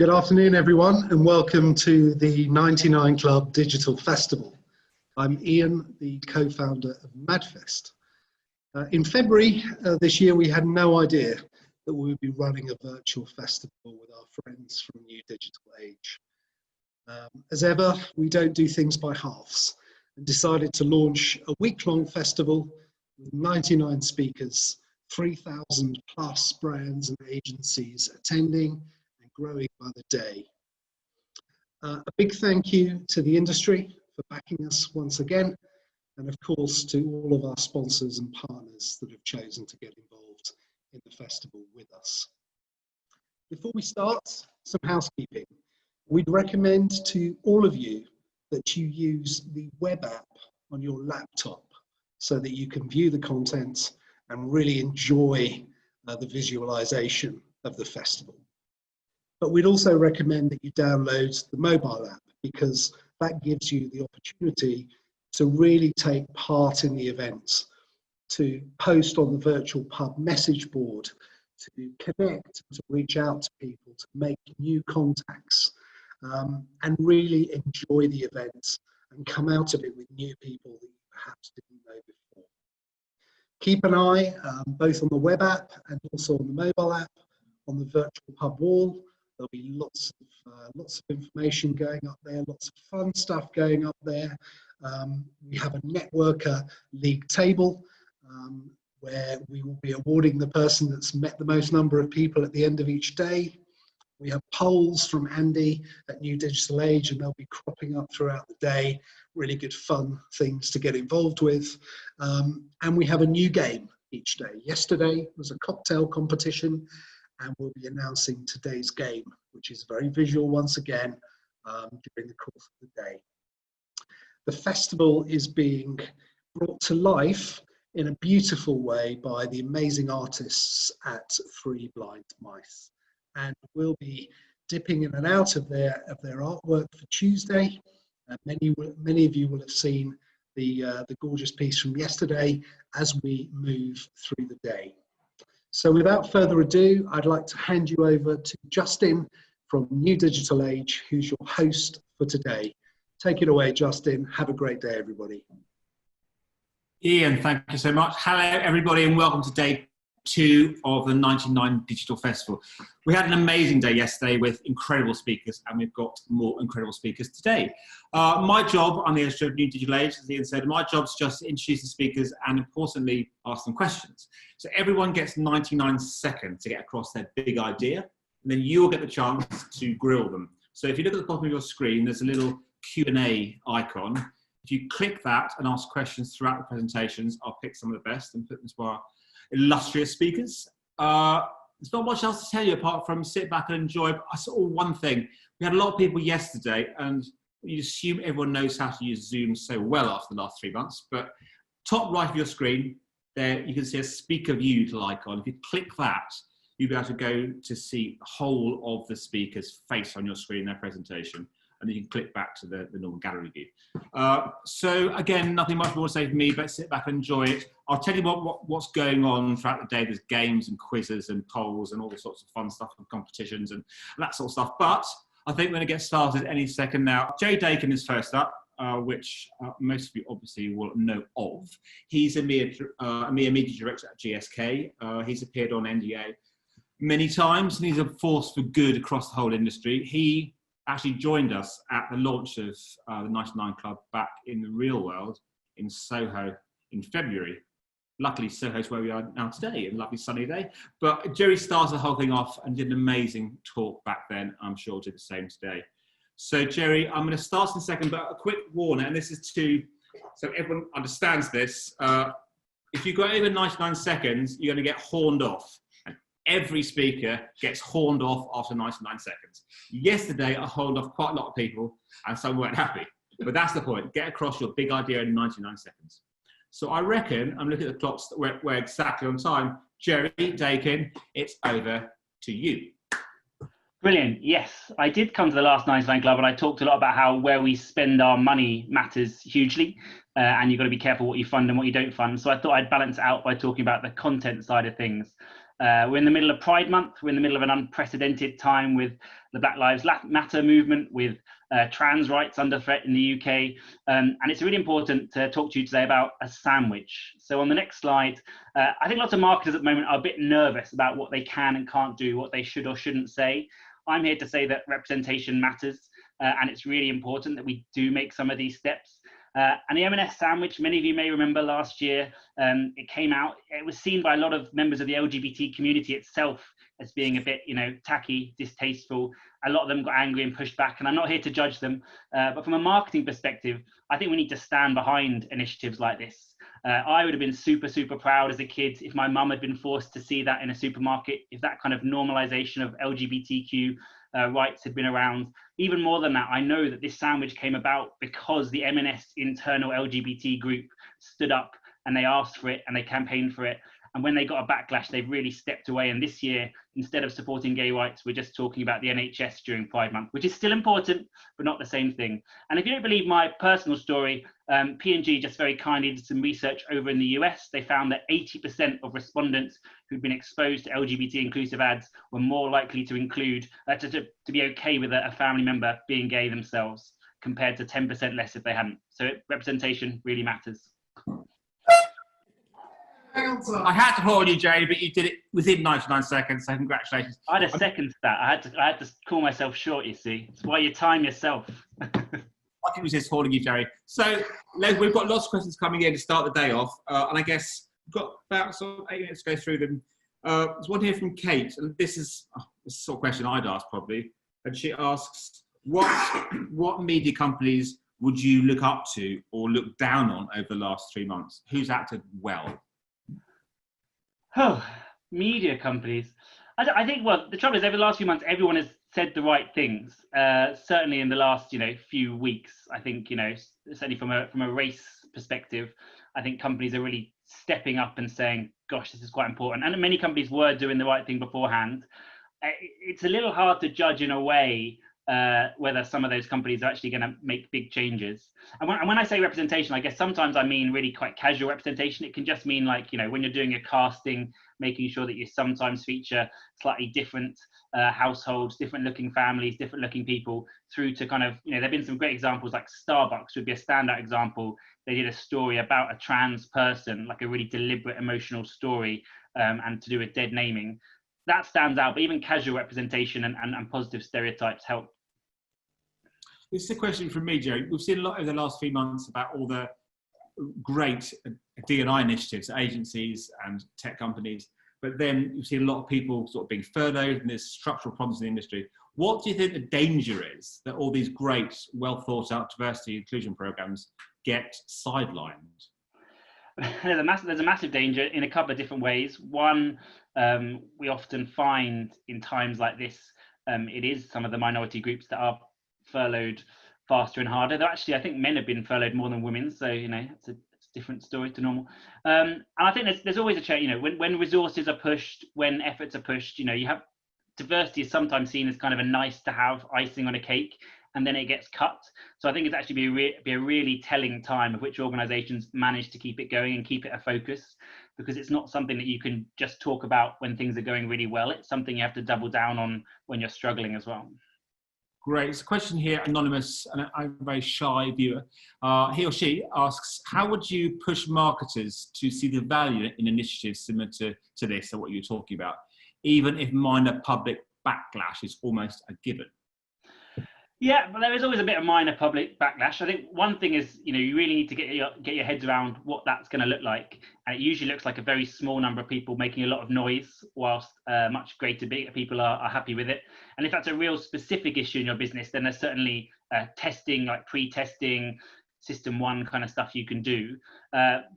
Good afternoon, everyone, and welcome to the 99 Club Digital Festival. I'm Ian, the co-founder of MadFest. In February this year, we had no idea that we would be running a virtual festival with our friends from New Digital Age. As ever, we don't do things by halves and decided to launch a week-long festival with 99 speakers, 3,000 plus brands and agencies attending, growing by the day. A big thank you to the industry for backing us once again, and of course to all of our sponsors and partners that have chosen to get involved in the festival with us. Before we start, some housekeeping. We'd recommend to all of you that you use the web app on your laptop so that you can view the content and really enjoy the visualization of the festival. But we'd also recommend that you download the mobile app because that gives you the opportunity to really take part in the events, to post on the virtual pub message board, to connect, to reach out to people, to make new contacts, and really enjoy the events and come out of it with new people that you perhaps didn't know before. Keep an eye both on the web app and also on the mobile app, on the virtual pub wall. There'll be lots of information going up there, lots of fun stuff going up there. We have a networker league table where we will be awarding the person that's met the most number of people at the end of each day. We have polls from Andy at New Digital Age, and they'll be cropping up throughout the day. Really good fun things to get involved with. And we have a new game each day. Yesterday was a cocktail competition, and we'll be announcing today's game, which is very visual once again during the course of the day. The festival is being brought to life in a beautiful way by the amazing artists at Three Blind Mice, and we'll be dipping in and out of their artwork for Tuesday. Many of you will have seen the gorgeous piece from yesterday as we move through the day. So without further ado, I'd like to hand you over to Justin from New Digital Age, who's your host for today. Take it away, Justin. Have a great day, everybody. Ian, thank you so much. Hello, everybody, and welcome to day 2 of the 99 Digital Festival. We had an amazing day yesterday with incredible speakers, and we've got more incredible speakers today. My job, I'm the editor of New Digital Age, as Ian said, my job is just to introduce the speakers and importantly, ask them questions. So everyone gets 99 seconds to get across their big idea, and then you'll get the chance to grill them. So if you look at the bottom of your screen, there's a little Q&A icon. If you click that and ask questions throughout the presentations, I'll pick some of the best and put them to our illustrious speakers. There's not much else to tell you apart from sit back and enjoy. I saw one thing. We had a lot of people yesterday, and you assume everyone knows how to use Zoom so well after the last 3 months, but top right of your screen, there you can see a speaker view little icon. If you click that, you'll be able to go to see the whole of the speaker's face on your screen, their presentation, and then you can click back to the normal gallery view. So again, nothing much more to say from me, but sit back and enjoy it. I'll tell you what's going on throughout the day. There's games and quizzes and polls and all the sorts of fun stuff and competitions and that sort of stuff. But I think we're going to get started any second now. Daykin is first up, which most of you obviously will know of. He's EMEA Media Director at GSK. He's appeared on NDA many times, and he's a force for good across the whole industry. He actually joined us at the launch of the 99 Club back in the real world in Soho in February. Luckily, Soho's where we are now today, a lovely sunny day. But Jerry started the whole thing off and did an amazing talk back then. I'm sure did the same today. So Jerry, I'm going to start in a second, but a quick warning, and this is so everyone understands this. If you go over 99 seconds, you're going to get horned off. Every speaker gets horned off after 99 seconds. Yesterday, I horned off quite a lot of people, and some weren't happy. But that's the point. Get across your big idea in 99 seconds. So I reckon, I'm looking at the clocks, we're exactly on time. Jerry, Daykin, it's over to you. Brilliant. Yes, I did come to the last 99 Club, and I talked a lot about how where we spend our money matters hugely, and you've got to be careful what you fund and what you don't fund. So I thought I'd balance it out by talking about the content side of things. We're in the middle of Pride Month. We're in the middle of an unprecedented time with the Black Lives Matter movement, with trans rights under threat in the UK. And it's really important to talk to you today about a sandwich. So on the next slide, I think lots of marketers at the moment are a bit nervous about what they can and can't do, what they should or shouldn't say. I'm here to say that representation matters, and it's really important that we do make some of these steps. And the M&S sandwich, many of you may remember last year, it came out, it was seen by a lot of members of the LGBT community itself as being a bit, tacky, distasteful. A lot of them got angry and pushed back, and I'm not here to judge them. But from a marketing perspective, I think we need to stand behind initiatives like this. I would have been super, super proud as a kid if my mum had been forced to see that in a supermarket, if that kind of normalization of LGBTQ rights had been around. Even more than that, I know that this sandwich came about because the M&S internal LGBT group stood up and they asked for it and they campaigned for it. And when they got a backlash, they really stepped away. And this year, instead of supporting gay rights, we're just talking about the NHS during Pride Month, which is still important, but not the same thing. And if you don't believe my personal story, P&G just very kindly did some research over in the US. They found that 80% of respondents who'd been exposed to LGBT inclusive ads were more likely to include, to be okay with a family member being gay themselves, compared to 10% less if they hadn't. So representation really matters. I had to hold you, Jay, but you did it within 99 seconds, so congratulations. I had a second to that. I had to call myself short, you see. It's why you time yourself. I think it was just holding you, Jerry. So we've got lots of questions coming in to start the day off, and I guess we've got about 8 minutes to go through them. There's one here from Kate, and this is the sort of question I'd ask probably, and she asks, what media companies would you look up to or look down on over the last 3 months? Who's acted well? Oh, media companies. I think, well, the trouble is over the last few months, everyone has said the right things. Certainly in the last, few weeks, I think, certainly from a race perspective, I think companies are really stepping up and saying, gosh, this is quite important. And many companies were doing the right thing beforehand. It's a little hard to judge in a way whether some of those companies are actually going to make big changes. And when I say representation, I guess sometimes I mean really quite casual representation. It can just mean like, when you're doing your casting, making sure that you sometimes feature slightly different households, different looking families, different looking people, through to kind of, there've been some great examples, like Starbucks would be a standout example. They did a story about a trans person, like a really deliberate emotional story, and to do with dead naming. That stands out, but even casual representation and positive stereotypes help. This is a question from me, Jerry. We've seen a lot over the last 3 months about all the great D&I initiatives, agencies and tech companies, but then you've seen a lot of people sort of being furloughed and there's structural problems in the industry. What do you think the danger is that all these great, well thought out diversity inclusion programs get sidelined? There's a massive danger in a couple of different ways. One, we often find in times like this, it is some of the minority groups that are furloughed faster and harder. Though actually, I think men have been furloughed more than women, so it's a different story to normal. And I think there's always a change. When resources are pushed, when efforts are pushed, you have diversity is sometimes seen as kind of a nice to have icing on a cake, and then it gets cut. So I think it's actually be a really telling time of which organisations manage to keep it going and keep it a focus, because it's not something that you can just talk about when things are going really well. It's something you have to double down on when you're struggling as well. Great. There's a question here, anonymous, and I'm a very shy viewer. He or she asks, how would you push marketers to see the value in initiatives similar to this, or what you're talking about, even if minor public backlash is almost a given? Yeah, but there is always a bit of minor public backlash. I think one thing is, you really need to get your heads around what that's going to look like. And it usually looks like a very small number of people making a lot of noise, whilst much greater people are happy with it. And if that's a real specific issue in your business, then there's certainly testing, like pre-testing, system one kind of stuff you can do.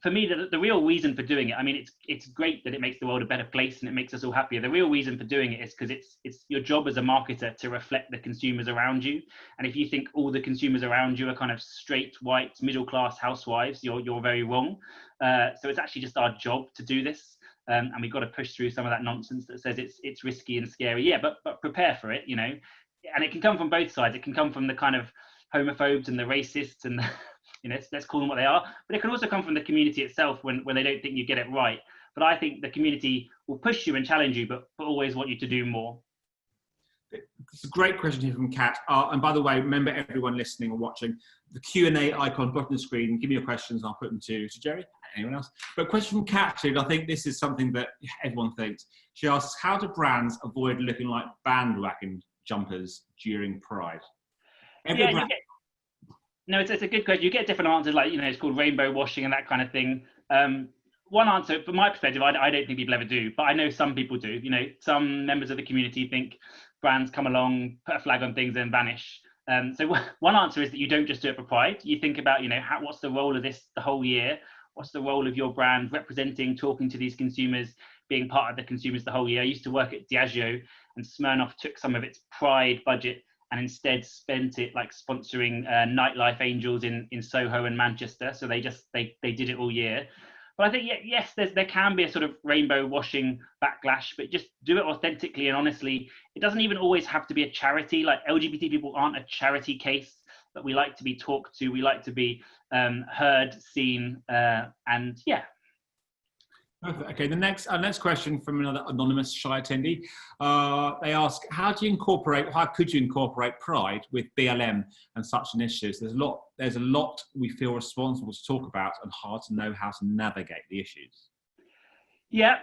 For me, the real reason for doing it, I mean, it's great that it makes the world a better place and it makes us all happier. The real reason for doing it is because it's your job as a marketer to reflect the consumers around you. And if you think all the consumers around you are kind of straight, white, middle-class housewives, you're very wrong. So it's actually just our job to do this. And we've got to push through some of that nonsense that says it's risky and scary. Yeah, but prepare for it, And it can come from both sides. It can come from the kind of homophobes and the racists and let's call them what they are. But it can also come from the community itself when they don't think you get it right. But I think the community will push you and challenge you, but always want you to do more. It's a great question here from Kat. And by the way, remember everyone listening or watching, the Q&A icon button on the screen, give me your questions and I'll put them to Jerry, anyone else. But a question from Kat, I think this is something that everyone thinks. She asks, how do brands avoid looking like bandwagon jumpers during Pride? No, it's a good question. You get different answers, like, it's called rainbow washing and that kind of thing. One answer, from my perspective, I don't think people ever do, but I know some people do. Some members of the community think brands come along, put a flag on things and vanish. So one answer is that you don't just do it for Pride. You think about, what's the role of this the whole year? What's the role of your brand representing, talking to these consumers, being part of the consumers the whole year? I used to work at Diageo, and Smirnoff took some of its Pride budget and instead spent it like sponsoring nightlife angels in Soho and Manchester. So they did it all year. But I think, yes, there can be a sort of rainbow washing backlash, but just do it authentically and honestly. It doesn't even always have to be a charity. Like, LGBT people aren't a charity case, but we like to be talked to. We like to be heard, seen, and yeah. Perfect. Okay, our next question from another anonymous shy attendee. They ask, how could you incorporate Pride with BLM and such initiatives? There's a lot we feel responsible to talk about and hard to know how to navigate the issues. Yeah,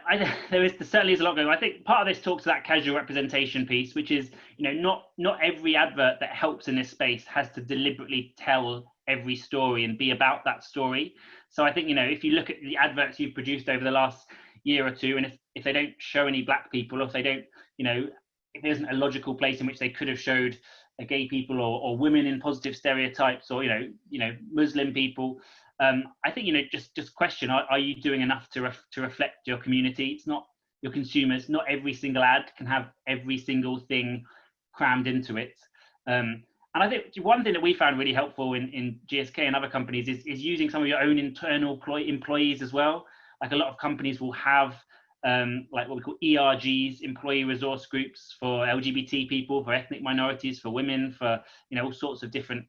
there certainly is a lot going on. I think part of this talks to that casual representation piece, which is, not every advert that helps in this space has to deliberately tell every story and be about that story. So I think, if you look at the adverts you've produced over the last year or two, and if they don't show any black people, or if they don't, if there isn't a logical place in which they could have showed gay people or women in positive stereotypes, or, Muslim people, I think, just question, are you doing enough to reflect your community? It's not your consumers. Not every single ad can have every single thing crammed into it. And I think one thing that we found really helpful in GSK and other companies is using some of your own internal employees as well. Like, a lot of companies will have like what we call ERGs, employee resource groups, for LGBT people, for ethnic minorities, for women, for all sorts of different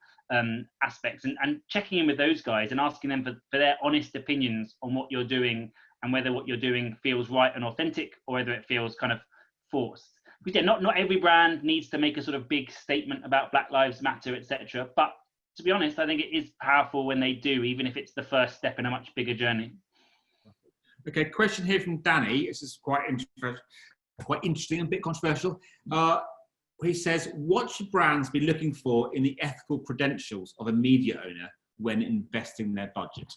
aspects, and checking in with those guys and asking them for their honest opinions on what you're doing and whether what you're doing feels right and authentic, or whether it feels kind of forced. Because not every brand needs to make a sort of big statement about Black Lives Matter, etc. But to be honest, I think it is powerful when they do, even if it's the first step in a much bigger journey. Okay, question here from Danny. This is quite interesting and a bit controversial. He says, what should brands be looking for in the ethical credentials of a media owner when investing their budget?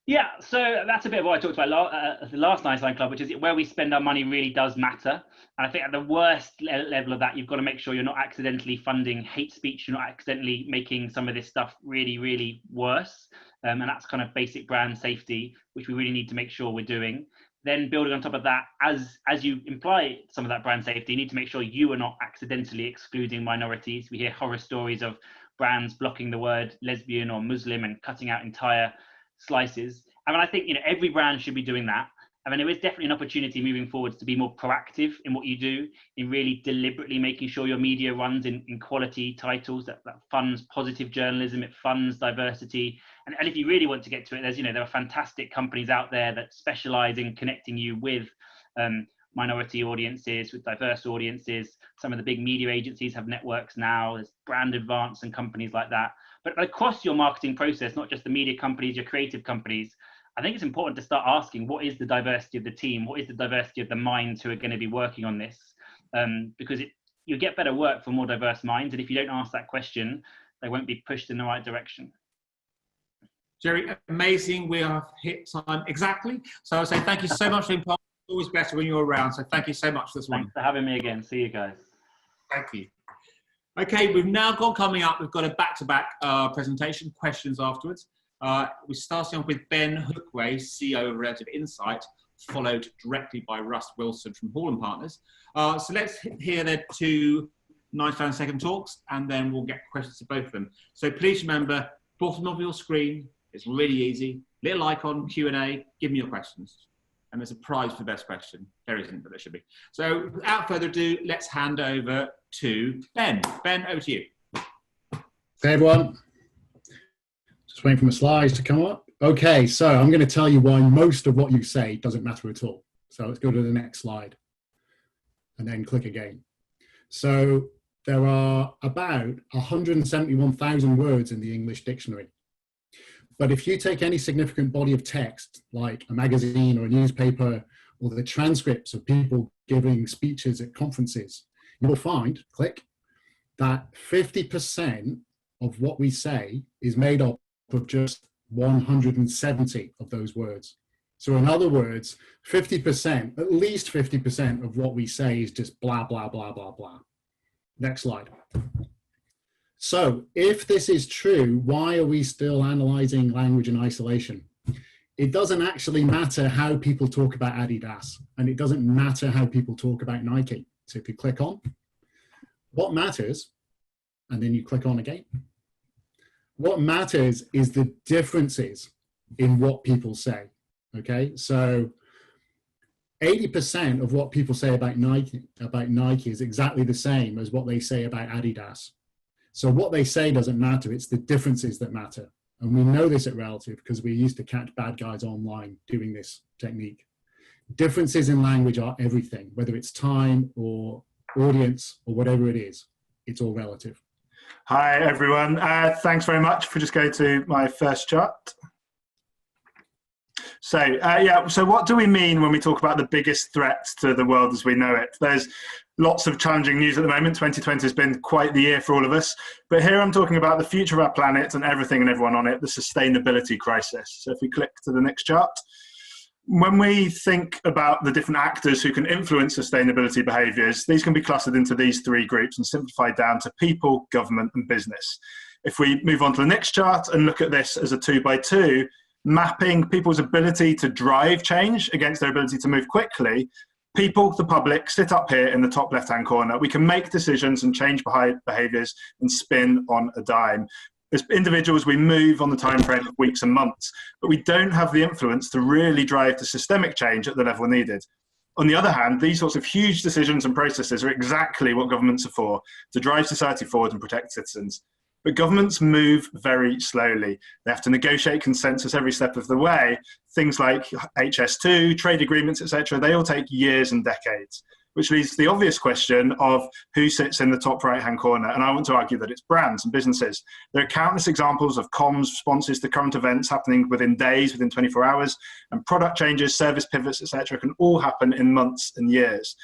Yeah, so that's a bit of what I talked about the last 99 Club, which is where we spend our money really does matter. And I think at the worst level of that, you've got to make sure you're not accidentally funding hate speech, you're not accidentally making some of this stuff really, really worse. And that's kind of basic brand safety, which we really need to make sure we're doing. Then building on top of that, as you imply some of that brand safety, you need to make sure you are not accidentally excluding minorities. We hear horror stories of brands blocking the word lesbian or Muslim and cutting out entire slices. I mean, I think every brand should be doing that. I mean, there is definitely an opportunity moving forwards to be more proactive in what you do, in really deliberately making sure your media runs in quality titles that funds positive journalism, it funds diversity. And if you really want to get to it, there are fantastic companies out there that specialize in connecting you with minority audiences, with diverse audiences. Some of the big media agencies have networks now. There's Brand Advance and companies like that. But across your marketing process, not just the media companies, your creative companies, I think it's important to start asking, what is the diversity of the team? What is the diversity of the minds who are going to be working on this? Because you get better work for more diverse minds. And if you don't ask that question, they won't be pushed in the right direction. Jerry, amazing. We have hit time exactly. So I say thank you so much for being part. It's always better when you're around. So thank you so much for this one. Thanks for having me again. See you guys. Thank you. Okay, we've now got coming up, we've got a back-to-back presentation, questions afterwards. We're starting off with Ben Hookway, CEO of Relative Insight, followed directly by Russ Wilson from Houghton Partners. So let's hear their two 99-second talks, and then we'll get questions to both of them. So please remember, bottom of your screen, it's really easy, little icon, Q&A, give me your questions. And there's a prize for the best question. There isn't, but there should be. So without further ado, let's hand over to Ben. Ben, over to you. Hey everyone. Just waiting for my slides to come up. Okay, so I'm going to tell you why most of what you say doesn't matter at all. So let's go to the next slide and then click again. So there are about 171,000 words in the English dictionary. But if you take any significant body of text, like a magazine or a newspaper, or the transcripts of people giving speeches at conferences, you will find, click, that 50% of what we say is made up of just 170 of those words. So in other words, 50%, at least 50% of what we say is just blah, blah, blah, blah, blah. Next slide. So if this is true, why are we still analyzing language in isolation? It doesn't actually matter how people talk about Adidas, and it doesn't matter how people talk about Nike. So if you click on, what matters, and then you click on again, what matters is the differences in what people say, okay? So 80% of what people say about Nike is exactly the same as what they say about Adidas. So what they say doesn't matter, it's the differences that matter. And we know this at Relative because we used to catch bad guys online doing this technique. Differences in language are everything, whether it's time or audience or whatever it is, it's all relative. Hi, everyone. Thanks very much for just going to my first chart. So, so what do we mean when we talk about the biggest threats to the world as we know it? There's lots of challenging news at the moment. 2020 has been quite the year for all of us. But here I'm talking about the future of our planet and everything and everyone on it, the sustainability crisis. So if we click to the next chart. When we think about the different actors who can influence sustainability behaviours, these can be clustered into these three groups and simplified down to people, government and business. If we move on to the next chart and look at this as a 2x2, mapping people's ability to drive change against their ability to move quickly, people, the public, sit up here in the top left-hand corner. We can make decisions and change behaviours and spin on a dime. As individuals, we move on the time frame of weeks and months, but we don't have the influence to really drive the systemic change at the level needed. On the other hand, these sorts of huge decisions and processes are exactly what governments are for, to drive society forward and protect citizens. But governments move very slowly. They have to negotiate consensus every step of the way. Things like HS2, trade agreements, etc., they all take years and decades, which leads to the obvious question of who sits in the top right-hand corner. And I want to argue that it's brands and businesses. There are countless examples of comms responses to current events happening within days, within 24 hours, and product changes, service pivots, etc., can all happen in months and years.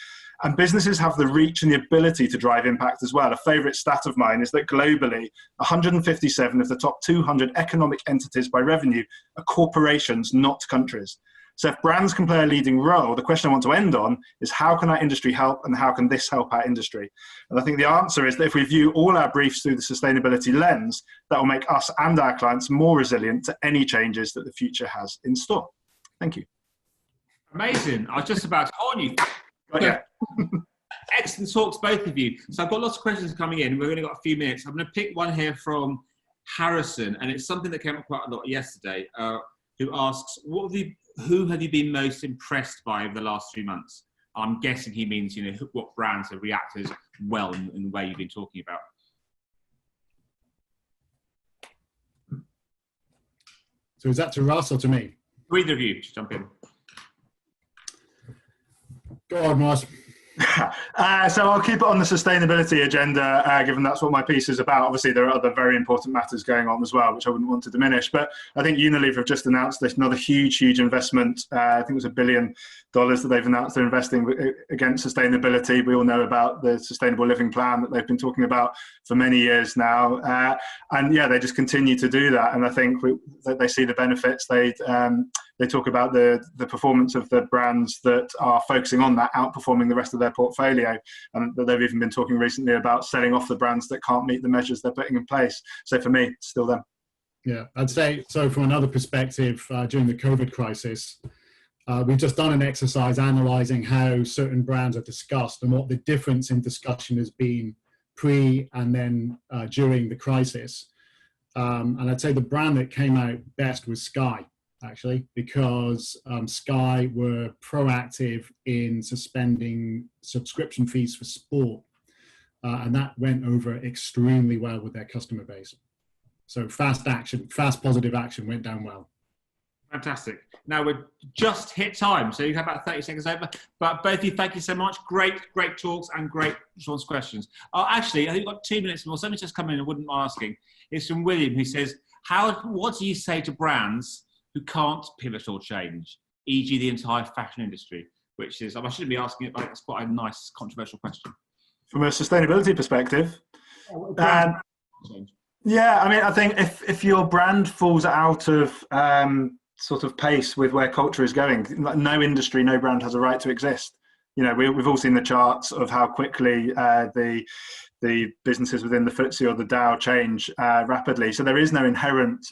And businesses have the reach and the ability to drive impact as well. A favourite stat of mine is that globally, 157 of the top 200 economic entities by revenue are corporations, not countries. So if brands can play a leading role, the question I want to end on is how can our industry help and how can this help our industry? And I think the answer is that if we view all our briefs through the sustainability lens, that will make us and our clients more resilient to any changes that the future has in store. Thank you. Amazing. I was just about to on you. Excellent talks, both of you. So I've got lots of questions coming in. We've only got a few minutes. I'm going to pick one here from Harrison, and it's something that came up quite a lot yesterday, who asks, who have you been most impressed by over the last 3 months? I'm guessing he means, what brands have reacted well in the way you've been talking about. So is that to Russ or to me? To either of you, just jump in. Go on, Russ. So I'll keep it on the sustainability agenda, given that's what my piece is about. Obviously, there are other very important matters going on as well, which I wouldn't want to diminish. But I think Unilever have just announced another huge investment. I think it was $1 billion that they've announced they're investing against sustainability. We all know about the Sustainable Living Plan that they've been talking about for many years now. And yeah, they just continue to do that. And I think that they see the benefits. They talk about the performance of the brands that are focusing on that, outperforming the rest of their portfolio. And that they've even been talking recently about selling off the brands that can't meet the measures they're putting in place. So for me, it's still them. Yeah, I'd say, so from another perspective, during the COVID crisis, we've just done an exercise analysing how certain brands are discussed and what the difference in discussion has been pre and then during the crisis. And I'd say the brand that came out best was Sky, actually, because Sky were proactive in suspending subscription fees for sport. And that went over extremely well with their customer base. So fast positive action went down well. Fantastic. Now we've just hit time, so you have about 30 seconds over. But both of you, thank you so much. Great talks and great response questions. Actually, I think we've got 2 minutes more. Something just come in and wouldn't mind asking. It's from William, who says, what do you say to brands who can't pivot or change, e.g. the entire fashion industry? Which is, I shouldn't be asking it, but it's quite a nice, controversial question. From a sustainability perspective, yeah, I mean, I think if your brand falls out of sort of pace with where culture is going, no industry, no brand has a right to exist. You know, we've all seen the charts of how quickly the businesses within the FTSE or the Dow change rapidly. So there is no inherent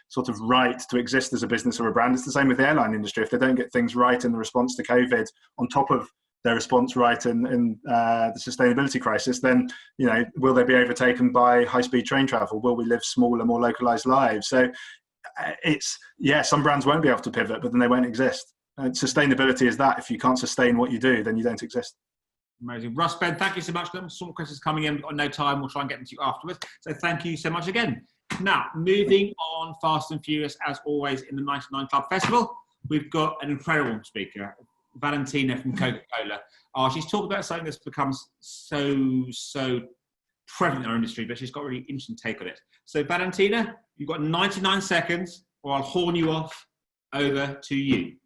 sort of right to exist as a business or a brand. It's the same with the airline industry. If they don't get things right in the response to COVID, on top of their response right in the sustainability crisis, then, you know, will they be overtaken by high-speed train travel? Will we live smaller, more localized lives? So some brands won't be able to pivot, but then they won't exist. And sustainability is that. If you can't sustain what you do, then you don't exist. Amazing. Russ, Ben, thank you so much. Some questions coming in. We've got no time. We'll try and get them to you afterwards. So thank you so much again. Now, moving on fast and furious, as always, in the 99 Club Festival, we've got an incredible speaker, Valentina from Coca-Cola. She's talked about something that's become so prevalent in our industry, but she's got a really interesting take on it. So Valentina, you've got 99 seconds, or I'll horn you off. Over to you.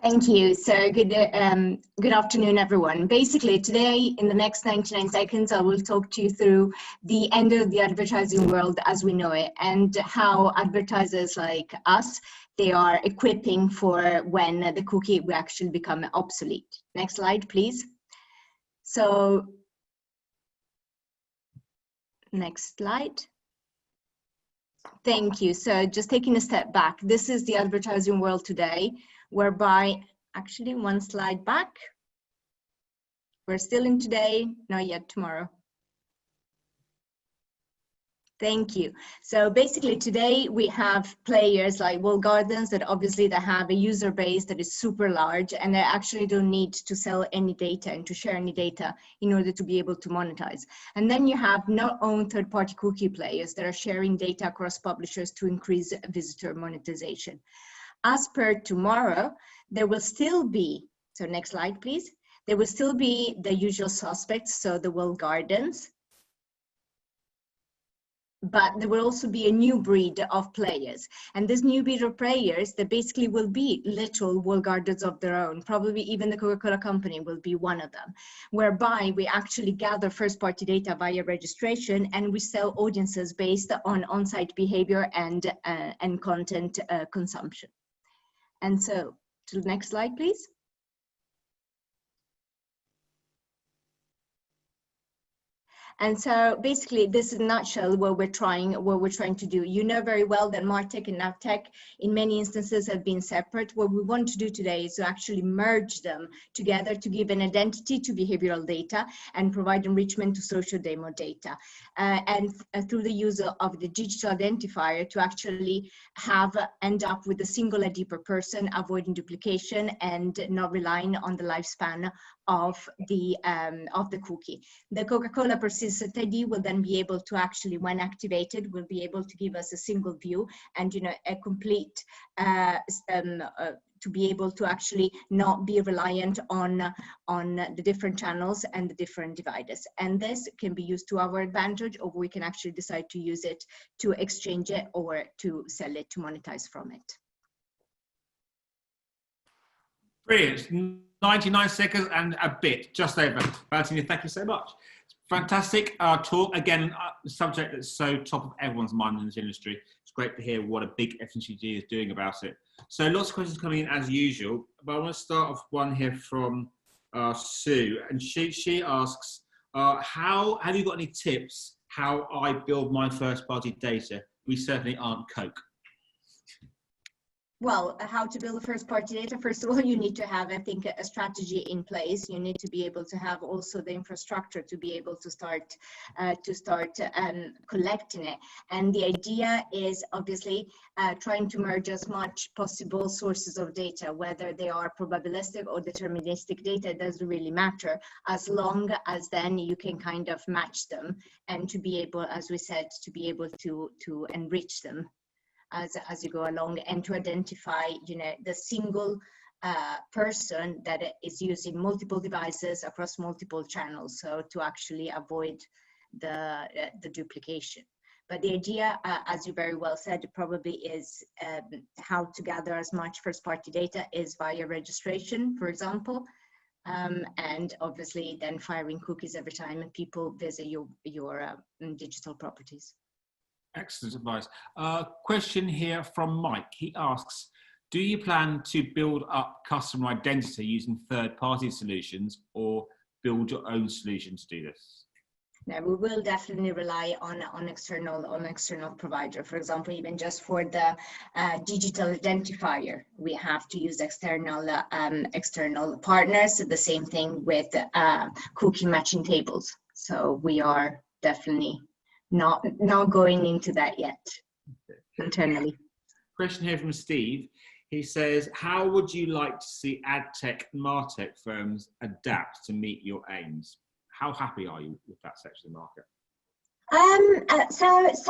Thank you. So good afternoon, everyone. Basically, today, in the next 99 seconds, I will talk to you through the end of the advertising world as we know it, and how advertisers like us, they are equipping for when the cookie will actually become obsolete. Next slide, please. So, next slide. Thank you. So just taking a step back, this is the advertising world today, whereby, actually one slide back, we're still in today, not yet tomorrow. Thank you. So basically today we have players like walled gardens that obviously they have a user base that is super large, and they actually don't need to sell any data and to share any data in order to be able to monetize. And then you have not own third-party cookie players that are sharing data across publishers to increase visitor monetization. As per tomorrow, there will still be, so next slide please, there will still be the usual suspects, so the walled gardens, but there will also be a new breed of players. And this new breed of players, that basically will be literal walled gardens of their own. Probably even the Coca-Cola company will be one of them, whereby we actually gather first-party data via registration, and we sell audiences based on on-site behavior and content consumption. And so, to the next slide, please. And so basically, this is in a nutshell what we're trying to do. You know very well that MarTech and NavTech in many instances have been separate. What we want to do today is to actually merge them together to give an identity to behavioral data and provide enrichment to social demo data. And through the use of the digital identifier to actually end up with a single ID per person, avoiding duplication and not relying on the lifespan of the cookie. The Coca-Cola persistent ID will then be able to actually, when activated, will be able to give us a single view and, you know, a complete to be able to actually not be reliant on the different channels and the different dividers. And this can be used to our advantage, or we can actually decide to use it to exchange it or to sell it, to monetize from it. Brilliant. 99 seconds and a bit, just over. Valentina, thank you so much. Fantastic talk. Again, a subject that's so top of everyone's mind in this industry. It's great to hear what a big FMCG is doing about it. So lots of questions coming in as usual, but I want to start off one here from Sue. And she asks, how have you got any tips how I build my first party data? We certainly aren't Coke. Well, how to build a first-party data? First of all, you need to have, I think, a strategy in place. You need to be able to have also the infrastructure to be able to start collecting it. And the idea is obviously trying to merge as much possible sources of data, whether they are probabilistic or deterministic data. It doesn't really matter, as long as then you can kind of match them and to be able, as we said, to be able to enrich them. as you go along, and to identify, the single person that is using multiple devices across multiple channels, so to actually avoid the duplication. But the idea, as you very well said, probably is how to gather as much first-party data is via registration, for example, and obviously then firing cookies every time people visit your digital properties. Excellent advice. Question here from Mike. He asks, do you plan to build up customer identity using third-party solutions or build your own solution to do this? No, we will definitely rely on external provider. For example, even just for the digital identifier, we have to use external partners. The same thing with cookie matching tables. So we are definitely not going into that yet internally. Question here from Steve. He says, how would you like to see ad tech and martech firms adapt to meet your aims? How happy are you with that section of the market? So let's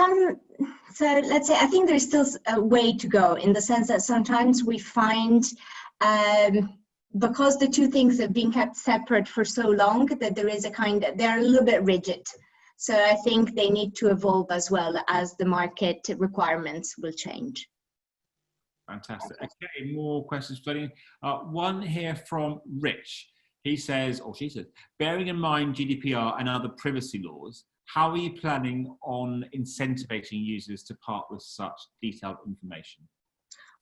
say, I think there's still a way to go, in the sense that sometimes we find, because the two things have been kept separate for so long, that they're a little bit rigid. So I think they need to evolve as well as the market requirements will change. Fantastic. Okay, more questions flooding. One here from Rich. He says, or she says, bearing in mind GDPR and other privacy laws, how are you planning on incentivizing users to part with such detailed information?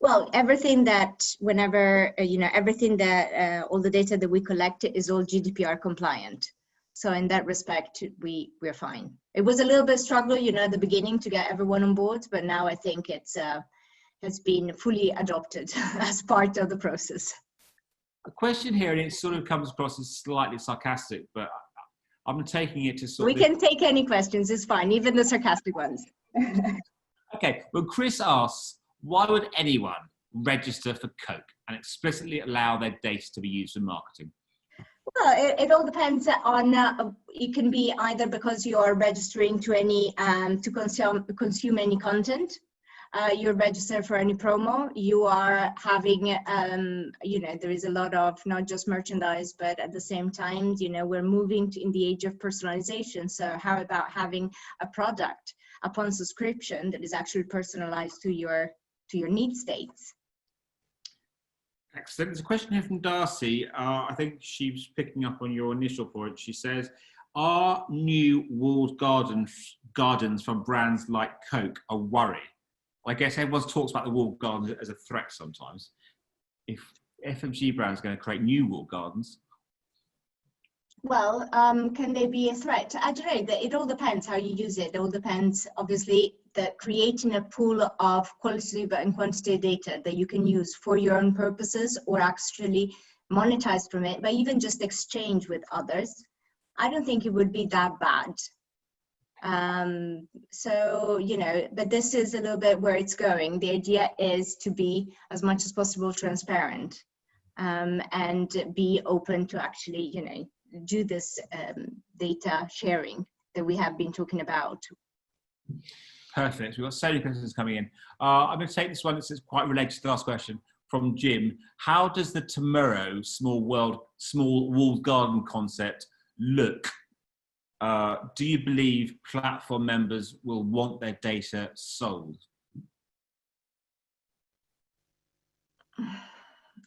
Well, everything that everything that all the data that we collect is all GDPR compliant. So in that respect, we're fine. It was a little bit struggle, at the beginning to get everyone on board, but now I think has been fully adopted as part of the process. A question here, and it sort of comes across as slightly sarcastic, but I'm taking it to sort of... We can take any questions, it's fine, even the sarcastic ones. Okay, well, Chris asks, why would anyone register for Coke and explicitly allow their data to be used in marketing? Well, it all depends on, it can be either because you're registering to consume any content, you're registered for any promo, you are having, there is a lot of not just merchandise, but at the same time, we're moving in the age of personalization. So how about having a product upon subscription that is actually personalized to your need states? Excellent. There's a question here from Darcy. I think she's picking up on your initial point. She says, are new walled gardens from brands like Coke a worry? I guess everyone talks about the walled gardens as a threat sometimes. If FMCG brands are going to create new walled gardens. Well, can they be a threat? I don't know. It all depends how you use it. It all depends, obviously, that creating a pool of qualitative and quantitative data that you can use for your own purposes or actually monetize from it, but even just exchange with others. I don't think it would be that bad. So, but this is a little bit where it's going. The idea is to be as much as possible transparent and be open to actually, do this data sharing that we have been talking about. Perfect. We've got so many questions coming in. I'm going to take this one that's quite related to the last question from Jim. How does the tomorrow small walled garden concept look? Do you believe platform members will want their data sold?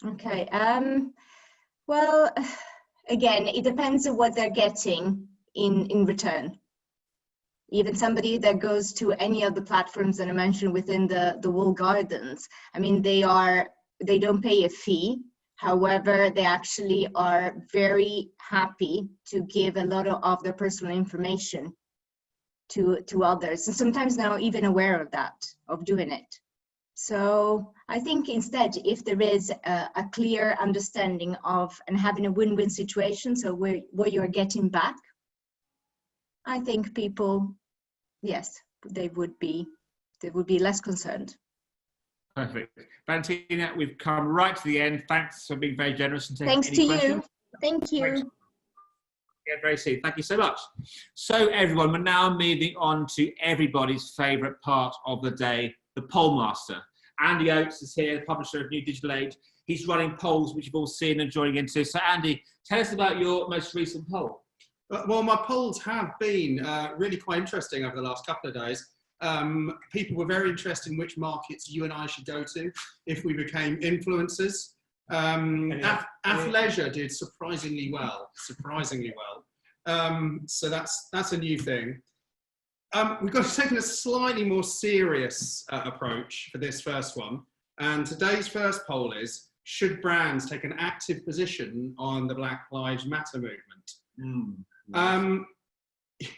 Okay. Well, again, it depends on what they're getting in return. Even somebody that goes to any of the platforms that I mentioned within the walled gardens, I mean, they don't pay a fee. However, they actually are very happy to give a lot of their personal information to others, and sometimes they're not even aware of that, of doing it. So I think instead, if there is a clear understanding of and having a win-win situation, so what you're getting back, I think people, yes, they would be less concerned. Perfect. Valentina, we've come right to the end. Thanks for being very generous and taking Thanks any to questions. you. Thank you. Yeah, very soon. Thank you so much. So everyone, we're now moving on to everybody's favourite part of the day, the poll master. Andy Oates is here, the publisher of New Digital Age. He's running polls, which you've all seen and joining into. So Andy, tell us about your most recent poll. Well, my polls have been really quite interesting over the last couple of days. People were very interested in which markets you and I should go to if we became influencers. Athleisure did surprisingly well. So that's a new thing. We've got to take a slightly more serious approach for this first one. And today's first poll is, should brands take an active position on the Black Lives Matter movement?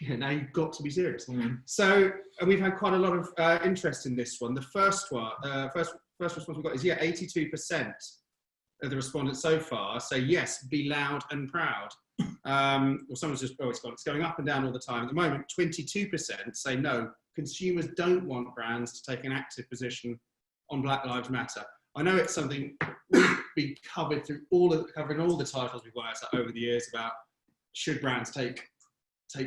Now you've got to be serious. So we've had quite a lot of interest in this one. The first response we've got is 82% of the respondents so far say yes, be loud and proud. Or someone's just it's going up and down all the time. At the moment, 22% say no, consumers don't want brands to take an active position on Black Lives Matter. I know it's something we've been covered through covering all the titles we've worked at over the years about should brands take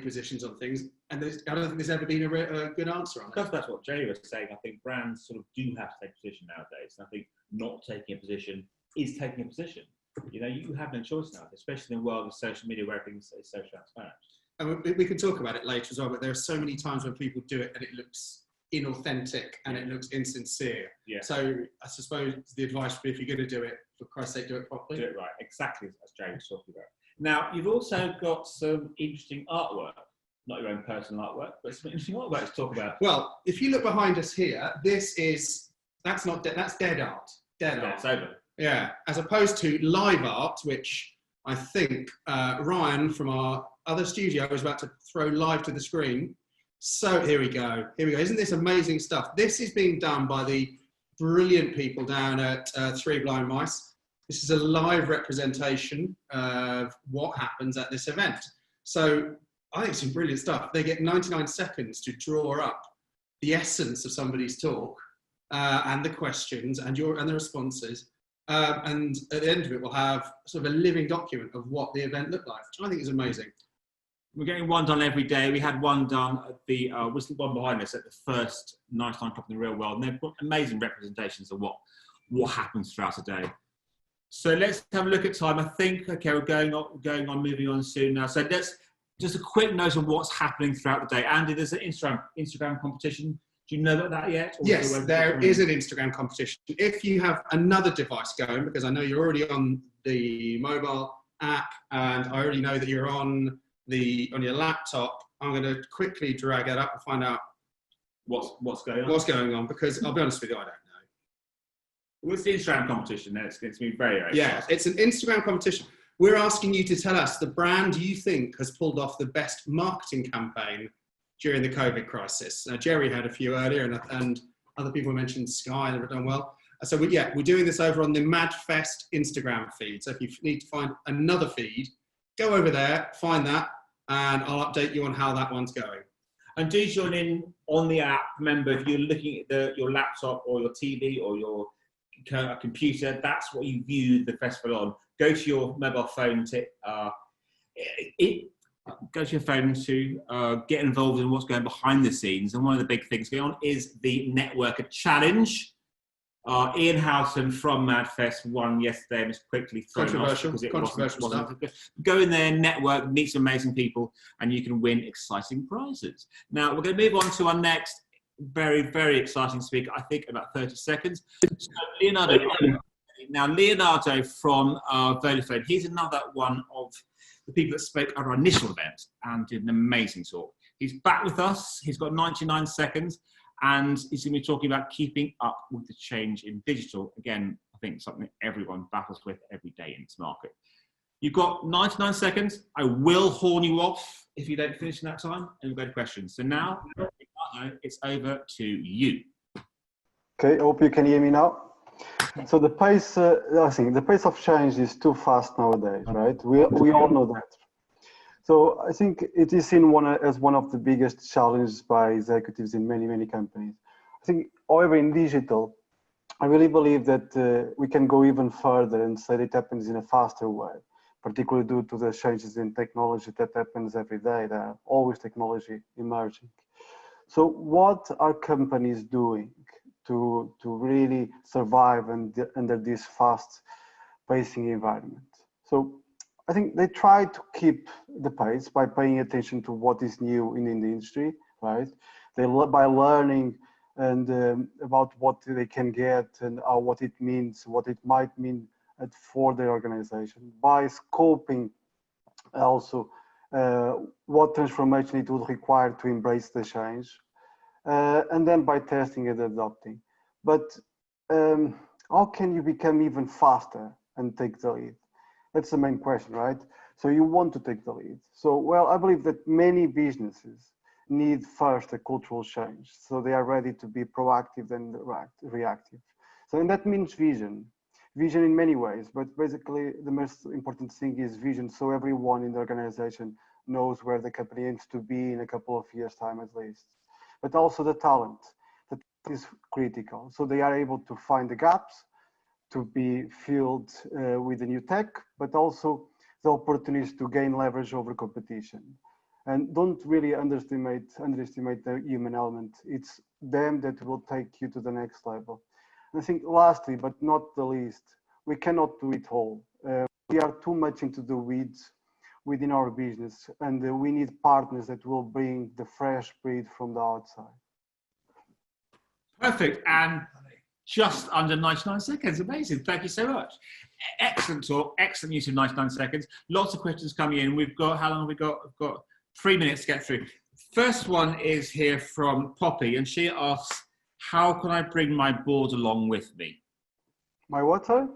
positions on things, and I don't think there's ever been a good answer on it. That's what Jay was saying. I think brands sort of do have to take a position nowadays. And I think not taking a position is taking a position. You know, you have no choice now, especially in the world of social media where everything is so transparent. And we can talk about it later as well, but there are so many times when people do it and it looks inauthentic and it looks insincere. Yeah. So I suppose the advice would be, if you're going to do it, for Christ's sake, do it properly. Do it right, exactly as Jay was talking about. Now, you've also got some interesting artwork, not your own personal artwork, but some interesting artwork to talk about. Well, if you look behind us here, that's dead art. Dead art. It's over. Yeah, as opposed to live art, which I think Ryan from our other studio was about to throw live to the screen. So here we go. Isn't this amazing stuff? This is being done by the brilliant people down at Three Blind Mice. This is a live representation of what happens at this event. So I think it's some brilliant stuff. They get 99 seconds to draw up the essence of somebody's talk and the questions and the responses. And at the end of it, we'll have sort of a living document of what the event looked like, which I think is amazing. We're getting one done every day. We had one done at the one behind us at the first 99 Club in the real world, and they've got amazing representations of what happens throughout a day. So let's have a look at time. I think we're going on, moving on soon now. So let's just a quick note of what's happening throughout the day. Andy, there's an Instagram competition. Do you know about that yet? Yes, there is an Instagram competition. If you have another device going, because I know you're already on the mobile app, and I already know that you're on your laptop, I'm going to quickly drag it up and find out what's going on. What's going on? Because I'll be honest with you, I don't know. What's the Instagram competition? It's going to be very, very fast. It's an Instagram competition. We're asking you to tell us the brand you think has pulled off the best marketing campaign during the COVID crisis. Now, Jerry had a few earlier, and other people mentioned Sky and they've done well. So we're doing this over on the MadFest Instagram feed. So if you need to find another feed, go over there, find that, and I'll update you on how that one's going. And do join in on the app. Remember, if you're looking at your laptop or your TV or your computer, that's what you view the festival on. Go to your mobile phone to get involved in what's going behind the scenes. And one of the big things going on is the Networker Challenge. Ian Houghton from MadFest won yesterday and was quickly thrown off because it wasn't. Go in there, network, meet some amazing people, and you can win exciting prizes. Now, we're going to move on to our next very, very exciting speaker, I think about 30 seconds. So Leonardo from Vodafone, he's another one of the people that spoke at our initial event and did an amazing talk. He's back with us. He's got 99 seconds. And he's going to be talking about keeping up with the change in digital. Again, I think something everyone battles with every day in this market. You've got 99 seconds. I will horn you off if you don't finish in that time, and we'll go to questions. So now, it's over to you. Okay, hope you can hear me now. So the pace, I think the pace of change is too fast nowadays, right? We all know that. So I think it is seen as one of the biggest challenges by executives in many, many companies. I think, however, in digital, I really believe that we can go even further and say it happens in a faster way, particularly due to the changes in technology that happens every day. There are always technology emerging. So what are companies doing to really survive under this fast pacing environment. So I think they try to keep the pace by paying attention to what is new in the industry, right? By learning and about what they can get and what it means, what it might mean for their organization, by scoping also what transformation it would require to embrace the change, and then by testing and adopting. But how can you become even faster and take the lead? That's the main question, right? So you want to take the lead. So, well, I believe that many businesses need first a cultural change, so they are ready to be proactive and reactive. So, and that means vision in many ways, but basically the most important thing is vision, so everyone in the organization knows where the company aims to be in a couple of years' time at least. But also the talent that is critical, so they are able to find the gaps to be filled with the new tech, but also the opportunities to gain leverage over competition. And don't really underestimate the human element. It's them that will take you to the next level. And I think lastly, but not the least, we cannot do it all. We are too much into the weeds within our business, and we need partners that will bring the fresh breed from the outside. Perfect. And just under 99 seconds. Amazing. Thank you so much. Excellent talk. Excellent use of 99 seconds. Lots of questions coming in. We've got, how long have we got? We've got 3 minutes to get through. First one is here from Poppy, and she asks, how can I bring my board along with me? My what, sorry?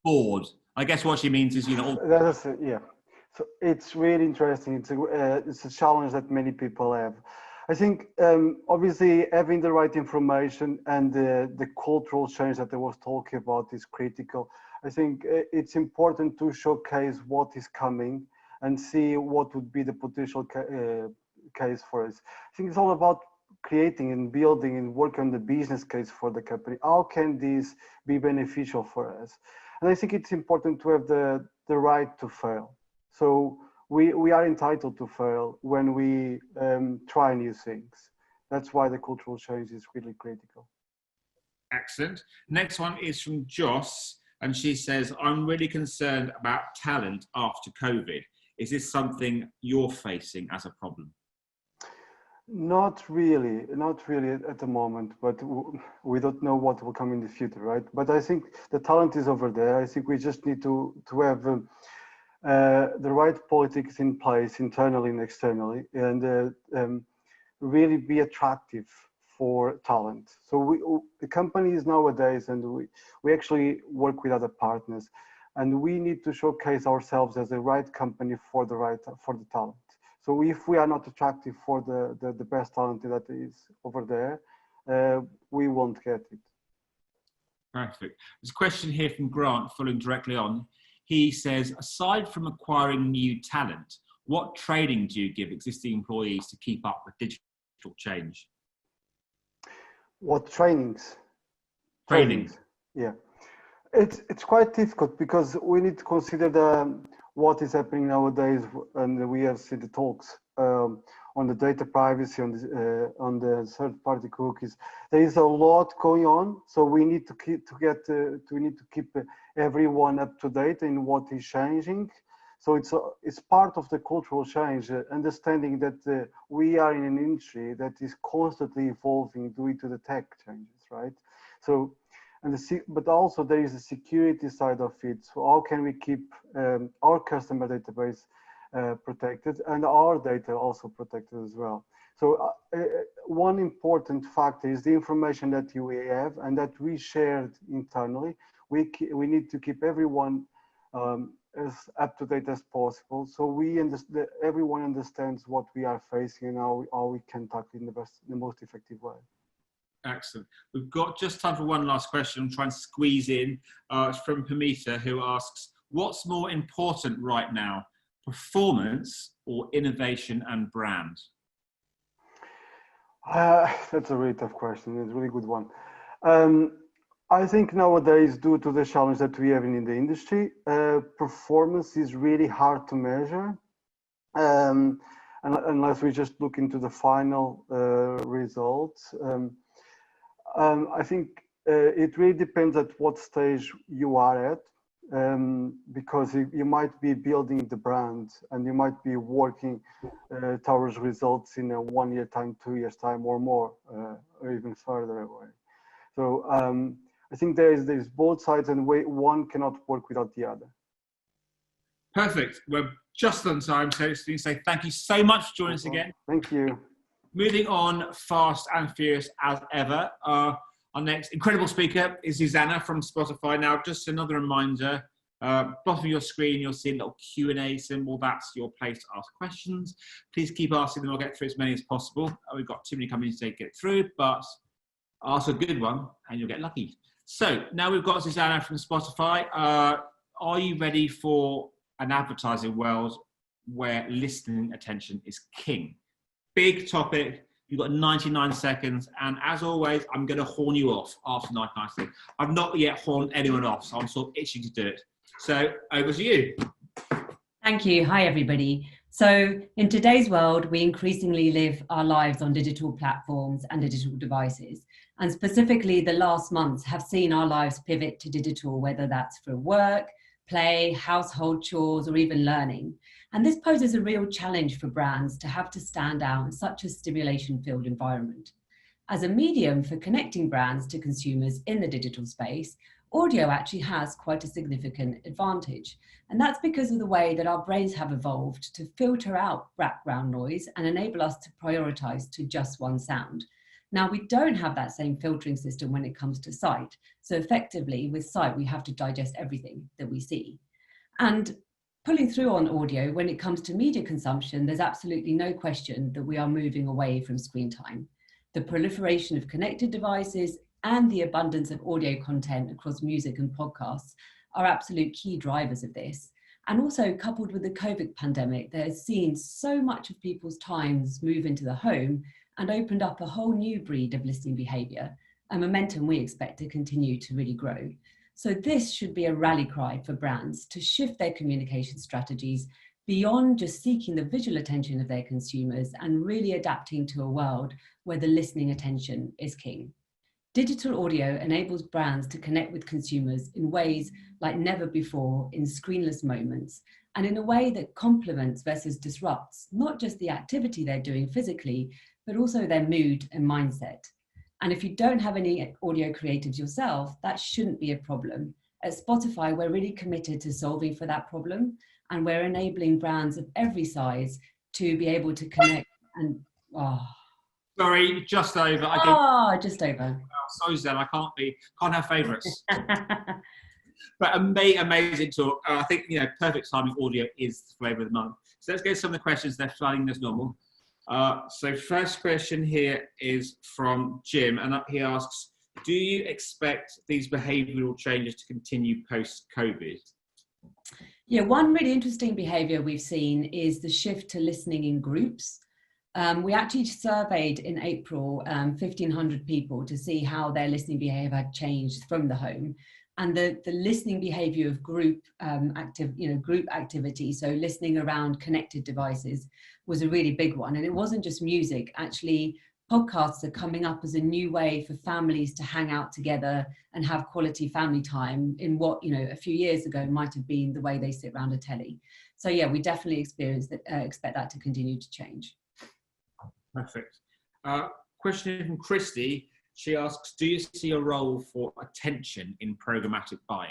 Board. I guess what she means is, you know. That's it, yeah. So it's really interesting. It's a challenge that many people have. I think obviously having the right information and the cultural change that I was talking about is critical. I think it's important to showcase what is coming and see what would be the potential case for us. I think it's all about creating and building and working on the business case for the company. How can this be beneficial for us? And I think it's important to have the right to fail. So we are entitled to fail when we try new things. That's why the cultural change is really critical. Excellent. Next one is from Joss, and she says, I'm really concerned about talent after COVID. Is this something you're facing as a problem? Not really at the moment, but we don't know what will come in the future, right? But I think the talent is over there. I think we just need to have the right politics in place internally and externally, and really be attractive for talent. So the companies nowadays, and we actually work with other partners, and we need to showcase ourselves as the right company for the talent. So if we are not attractive for the best talent that is over there, we won't get it. Perfect. There's a question here from Grant following directly on. He says, aside from acquiring new talent, what training do you give existing employees to keep up with digital change? What trainings? Trainings. Yeah. It's quite difficult because we need to consider what is happening nowadays, and we have seen the talks on the data privacy, on the third-party cookies. There is a lot going on, so we need to keep everyone up to date in what is changing. So it's part of the cultural change, understanding that we are in an industry that is constantly evolving due to the tech changes, right? So. But also there is a security side of it. So how can we keep our customer database protected and our data also protected as well? So one important factor is the information that you have and that we shared internally. We need to keep everyone as up to date as possible. So everyone understands what we are facing and how we can tackle it in the most effective way. Excellent. We've got just time for one last question. I'm trying to squeeze in. It's from Pamita, who asks, what's more important right now, performance or innovation and brand? That's a really tough question. It's a really good one. I think nowadays, due to the challenge that we have in the industry, performance is really hard to measure. Unless we just look into the final results. I think it really depends at what stage you are at, because you might be building the brand and you might be working towards results in a 1 year time, 2 years time or more, or even further away. So I think there's both sides, and one cannot work without the other. Perfect. We're just on time, so to say thank you so much for joining us again. Thank you. Moving on fast and furious as ever. Our next incredible speaker is Zuzanna from Spotify. Now, just another reminder, bottom of your screen, you'll see a little Q&A symbol. That's your place to ask questions. Please keep asking them. I'll get through as many as possible. We've got too many coming in to get through, but ask a good one and you'll get lucky. So now we've got Zuzanna from Spotify. Are you ready for an advertising world where listening attention is king? Big topic. You've got 99 seconds, and as always, I'm going to horn you off after 99 seconds. I've not yet horned anyone off, so I'm sort of itching to do it. So over to you. Thank you. Hi, everybody. So in today's world, we increasingly live our lives on digital platforms and digital devices. And specifically, the last months have seen our lives pivot to digital, whether that's for work, play, household chores, or even learning. And this poses a real challenge for brands to have to stand out in such a stimulation-filled environment. As a medium for connecting brands to consumers in the digital space, audio actually has quite a significant advantage. And that's because of the way that our brains have evolved to filter out background noise and enable us to prioritize to just one sound. Now, we don't have that same filtering system when it comes to sight. So effectively, with sight, we have to digest everything that we see. And pulling through on audio, when it comes to media consumption, there's absolutely no question that we are moving away from screen time. The proliferation of connected devices and the abundance of audio content across music and podcasts are absolute key drivers of this. And also coupled with the COVID pandemic, there's seen so much of people's times move into the home and opened up a whole new breed of listening behavior, a momentum we expect to continue to really grow. So this should be a rally cry for brands to shift their communication strategies beyond just seeking the visual attention of their consumers and really adapting to a world where the listening attention is king. Digital audio enables brands to connect with consumers in ways like never before, in screenless moments, and in a way that complements versus disrupts not just the activity they're doing physically, but also their mood and mindset. And if you don't have any audio creatives yourself, that shouldn't be a problem. At Spotify, we're really committed to solving for that problem, and we're enabling brands of every size to be able to connect and, Sorry, just over. Just over. Oh, sorry, Zen, I can't have favourites. But amazing talk. I think, perfect timing. Audio is the flavour of the month. So let's get some of the questions. They're flooding as normal. So first question here is from Jim, and he asks, do you expect these behavioural changes to continue post-COVID? Yeah, one really interesting behaviour we've seen is the shift to listening in groups. We actually surveyed in April 1,500 people to see how their listening behaviour had changed from the home. And the listening behaviour of group activity, so listening around connected devices, was a really big one. And it wasn't just music. Actually, podcasts are coming up as a new way for families to hang out together and have quality family time in what, a few years ago might have been the way they sit around a telly. So yeah, we definitely expect that to continue to change. Perfect. Question from Christy. She asks, do you see a role for attention in programmatic buying?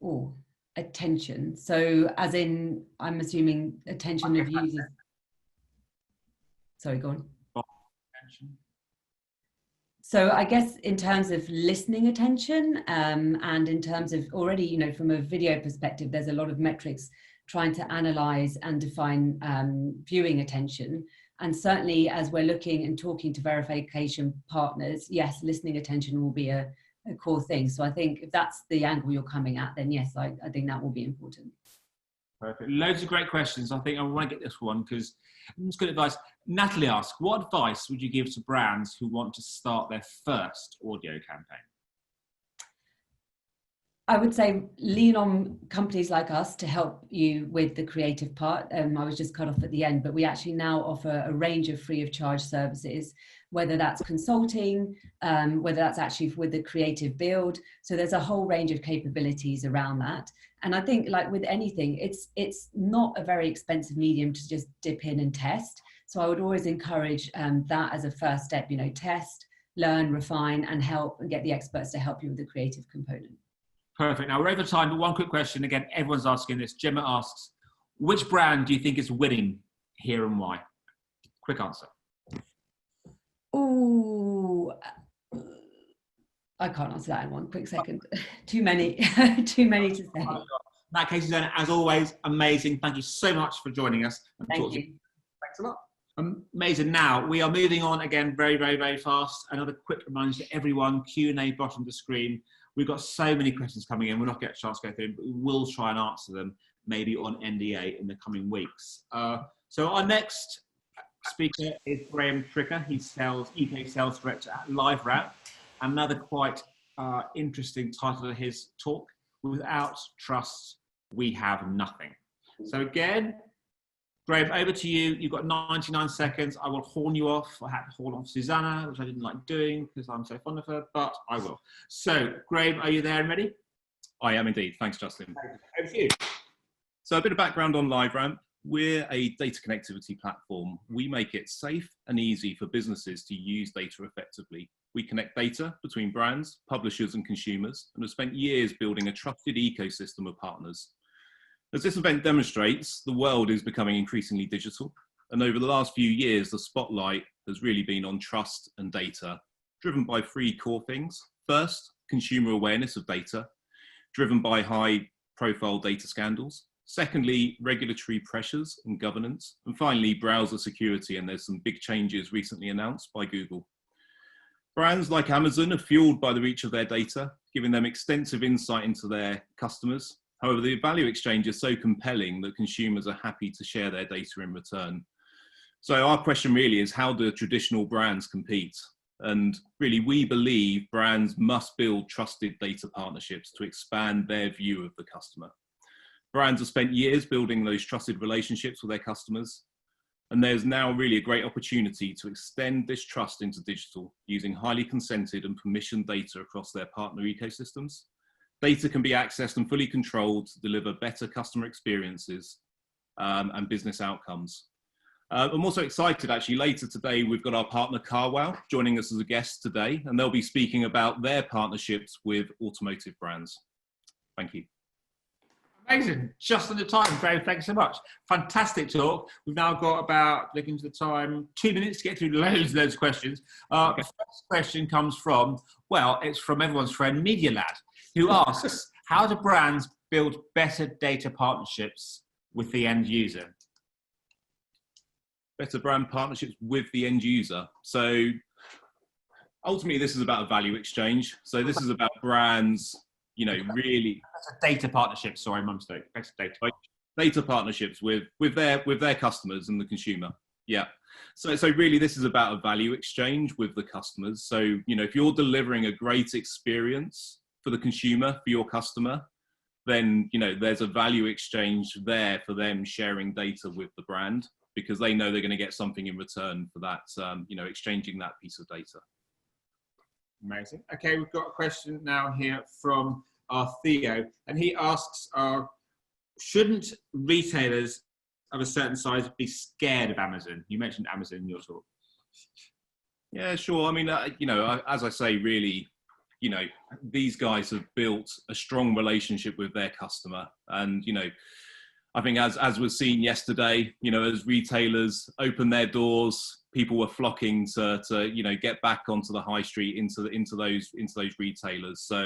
Oh, attention. So as in, I'm assuming attention of users. Sorry, go on. Attention. So I guess in terms of listening attention and in terms of already, from a video perspective, there's a lot of metrics trying to analyze and define viewing attention. And certainly as we're looking and talking to verification partners, yes, listening attention will be a core thing. So I think if that's the angle you're coming at, then yes, I think that will be important. Perfect. Loads of great questions. I think I want to get this one because it's good advice. Natalie asks, what advice would you give to brands who want to start their first audio campaign? I would say lean on companies like us to help you with the creative part. I was just cut off at the end, but we actually now offer a range of free of charge services, whether that's consulting, whether that's actually with the creative build. So there's a whole range of capabilities around that. And I think, like with anything, it's not a very expensive medium to just dip in and test. So I would always encourage that as a first step, you know, test, learn, refine, and help, and get the experts to help you with the creative component. Perfect. Now we're over time, but one quick question. Again, everyone's asking this. Gemma asks, which brand do you think is winning here and why? Quick answer. Ooh, I can't answer that in one quick second. Too many, too many to say. In that case, Zuzanna, as always, amazing. Thank you so much for joining us. Thank you. Thanks a lot. Amazing. Now we are moving on again very, very, very fast. Another quick reminder to everyone, Q&A bottom of the screen. We've got so many questions coming in. We'll not get a chance to go through them, but we will try and answer them maybe on NDA in the coming weeks. So our next speaker is Graham Tricker. He sells UK Sales Director at LiveRamp. Another quite interesting title of his talk, Without Trust, We Have Nothing. So again, Graham, over to you. You've got 99 seconds. I will horn you off. I had to horn off Zuzanna, which I didn't like doing because I'm so fond of her, but I will. So, Graham, are you there and ready? I am indeed. Thanks, Justin. Over to you. So a bit of background on LiveRamp. We're a data connectivity platform. We make it safe and easy for businesses to use data effectively. We connect data between brands, publishers and consumers, and have spent years building a trusted ecosystem of partners. As this event demonstrates, the world is becoming increasingly digital. And over the last few years, the spotlight has really been on trust and data, driven by three core things. First, consumer awareness of data, driven by high-profile data scandals. Secondly, regulatory pressures and governance. And finally, browser security, and there's some big changes recently announced by Google. Brands like Amazon are fueled by the reach of their data, giving them extensive insight into their customers. However, the value exchange is so compelling that consumers are happy to share their data in return. So our question really is, how do traditional brands compete? And really, we believe brands must build trusted data partnerships to expand their view of the customer. Brands have spent years building those trusted relationships with their customers, and there's now really a great opportunity to extend this trust into digital using highly consented and permissioned data across their partner ecosystems. Data can be accessed and fully controlled to deliver better customer experiences and business outcomes. I'm also excited, actually, later today, we've got our partner Cavai joining us as a guest today, and they'll be speaking about their partnerships with automotive brands. Thank you. Amazing, just on the time, Graham, thanks so much. Fantastic talk. We've now got about, looking to the time, 2 minutes to get through loads of questions. The first question comes from, well, it's from everyone's friend, Media Lad, who asks, how do brands build better data partnerships with the end user? Better brand partnerships with the end user. So ultimately, this is about a value exchange. So this is about brands, you know, really data partnerships. Sorry, my mistake. Data partnerships with their customers and the consumer. Yeah. So really, this is about a value exchange with the customers. So, you know, if you're delivering a great experience for the consumer, for your customer, then, you know, there's a value exchange there for them sharing data with the brand, because they know they're going to get something in return for that, you know, exchanging that piece of data. Amazing. Okay, we've got a question now here from Theo, and he asks, shouldn't retailers of a certain size be scared of Amazon? You mentioned Amazon in your talk. Yeah, sure. I mean, you know, as I say, really, you know, these guys have built a strong relationship with their customer. And, you know, I think as was seen yesterday, you know, as retailers open their doors, people were flocking to you know, get back onto the high street, into those retailers. So,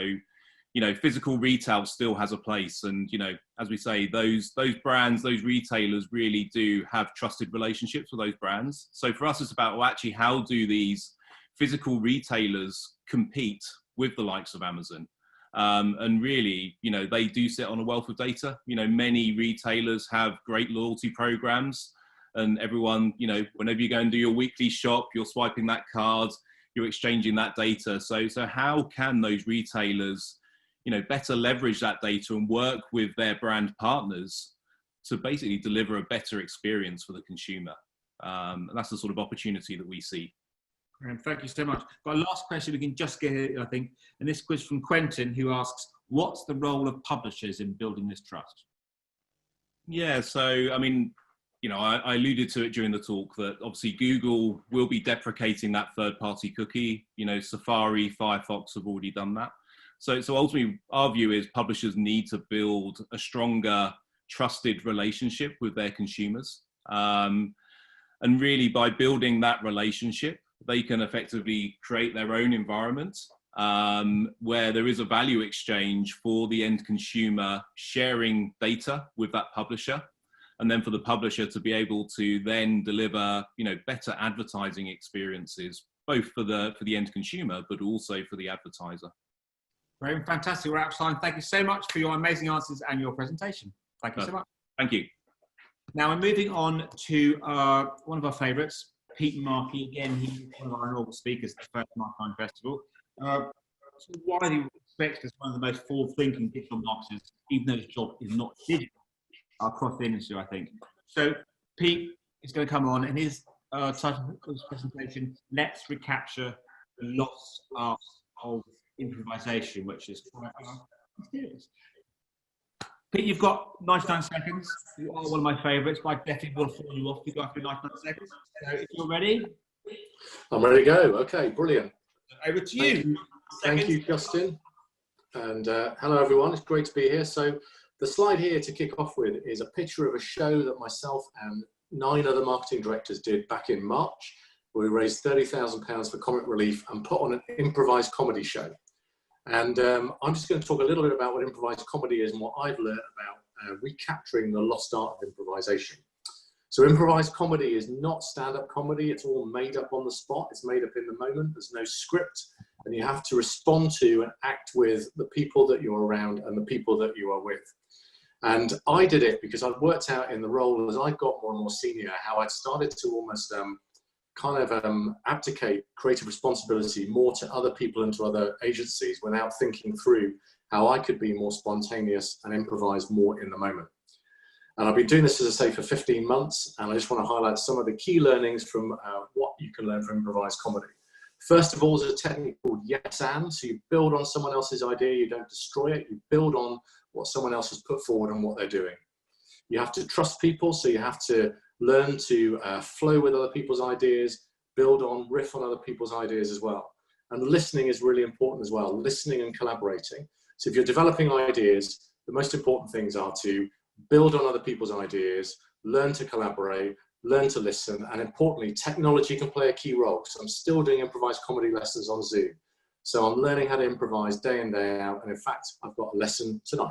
you know, physical retail still has a place, and, you know, as we say, those brands, those retailers really do have trusted relationships with those brands. So for us, it's about, well, actually, how do these physical retailers compete with the likes of Amazon? And really, you know, they do sit on a wealth of data. You know, many retailers have great loyalty programs, and everyone, you know, whenever you go and do your weekly shop, you're swiping that card, you're exchanging that data. So how can those retailers, better leverage that data and work with their brand partners to basically deliver a better experience for the consumer. And that's the sort of opportunity that we see. Thank you so much. Got a last question we can just get here, I think, and this question from Quentin, who asks, what's the role of publishers in building this trust? Yeah, so I mean, I alluded to it during the talk that obviously Google will be deprecating that third-party cookie. Safari, Firefox have already done that. So ultimately, our view is publishers need to build a stronger, trusted relationship with their consumers. And really, by building that relationship, they can effectively create their own environment where there is a value exchange for the end consumer sharing data with that publisher, and then for the publisher to be able to then deliver, better advertising experiences, both for the end consumer, but also for the advertiser. Great, fantastic. We're out of time. Thank you so much for your amazing answers and your presentation. Thank you so much. Thank you. Now we're moving on to one of our favourites, Pete Markey. Again, he's one of our inaugural speakers at the first Markey Festival. Widely respected as one of the most forward-thinking digital marketers, even though his job is not digital, across the industry, I think. So Pete is going to come on, and his title of his presentation, Let's Recapture the Lost Art of Improvisation, which is quite mysterious. Pete, you've got 99 seconds. You are one of my favourites, but I definitely will follow you off to go through 99 seconds. So if you're ready. I'm ready to go. Okay, brilliant. Over to you. Thank you, Justin. And hello, everyone. It's great to be here. So the slide here to kick off with is a picture of a show that myself and 9 other marketing directors did back in March, where we raised £30,000 for comic relief and put on an improvised comedy show. And I'm just going to talk a little bit about what improvised comedy is and what I've learned about recapturing the lost art of improvisation. So improvised comedy is not stand-up comedy. It's all made up on the spot. It's made up in the moment. There's no script. And you have to respond to and act with the people that you're around and the people that you are with. And I did it because I'd worked out in the role as I got more and more senior, how I'd started to almost abdicate creative responsibility more to other people and to other agencies without thinking through how I could be more spontaneous and improvise more in the moment. And I've been doing this, as I say, for 15 months, and I just want to highlight some of the key learnings from what you can learn from improvised comedy. First of all, there's a technique called yes and. So you build on someone else's idea, you don't destroy it, you build on what someone else has put forward and what they're doing. You have to trust people, so you have to learn to flow with other people's ideas, build on, riff on other people's ideas as well. And listening is really important as well, listening and collaborating. So if you're developing ideas, the most important things are to build on other people's ideas, learn to collaborate, learn to listen, and importantly, technology can play a key role. So I'm still doing improvised comedy lessons on Zoom. So I'm learning how to improvise day in, day out, and in fact, I've got a lesson tonight.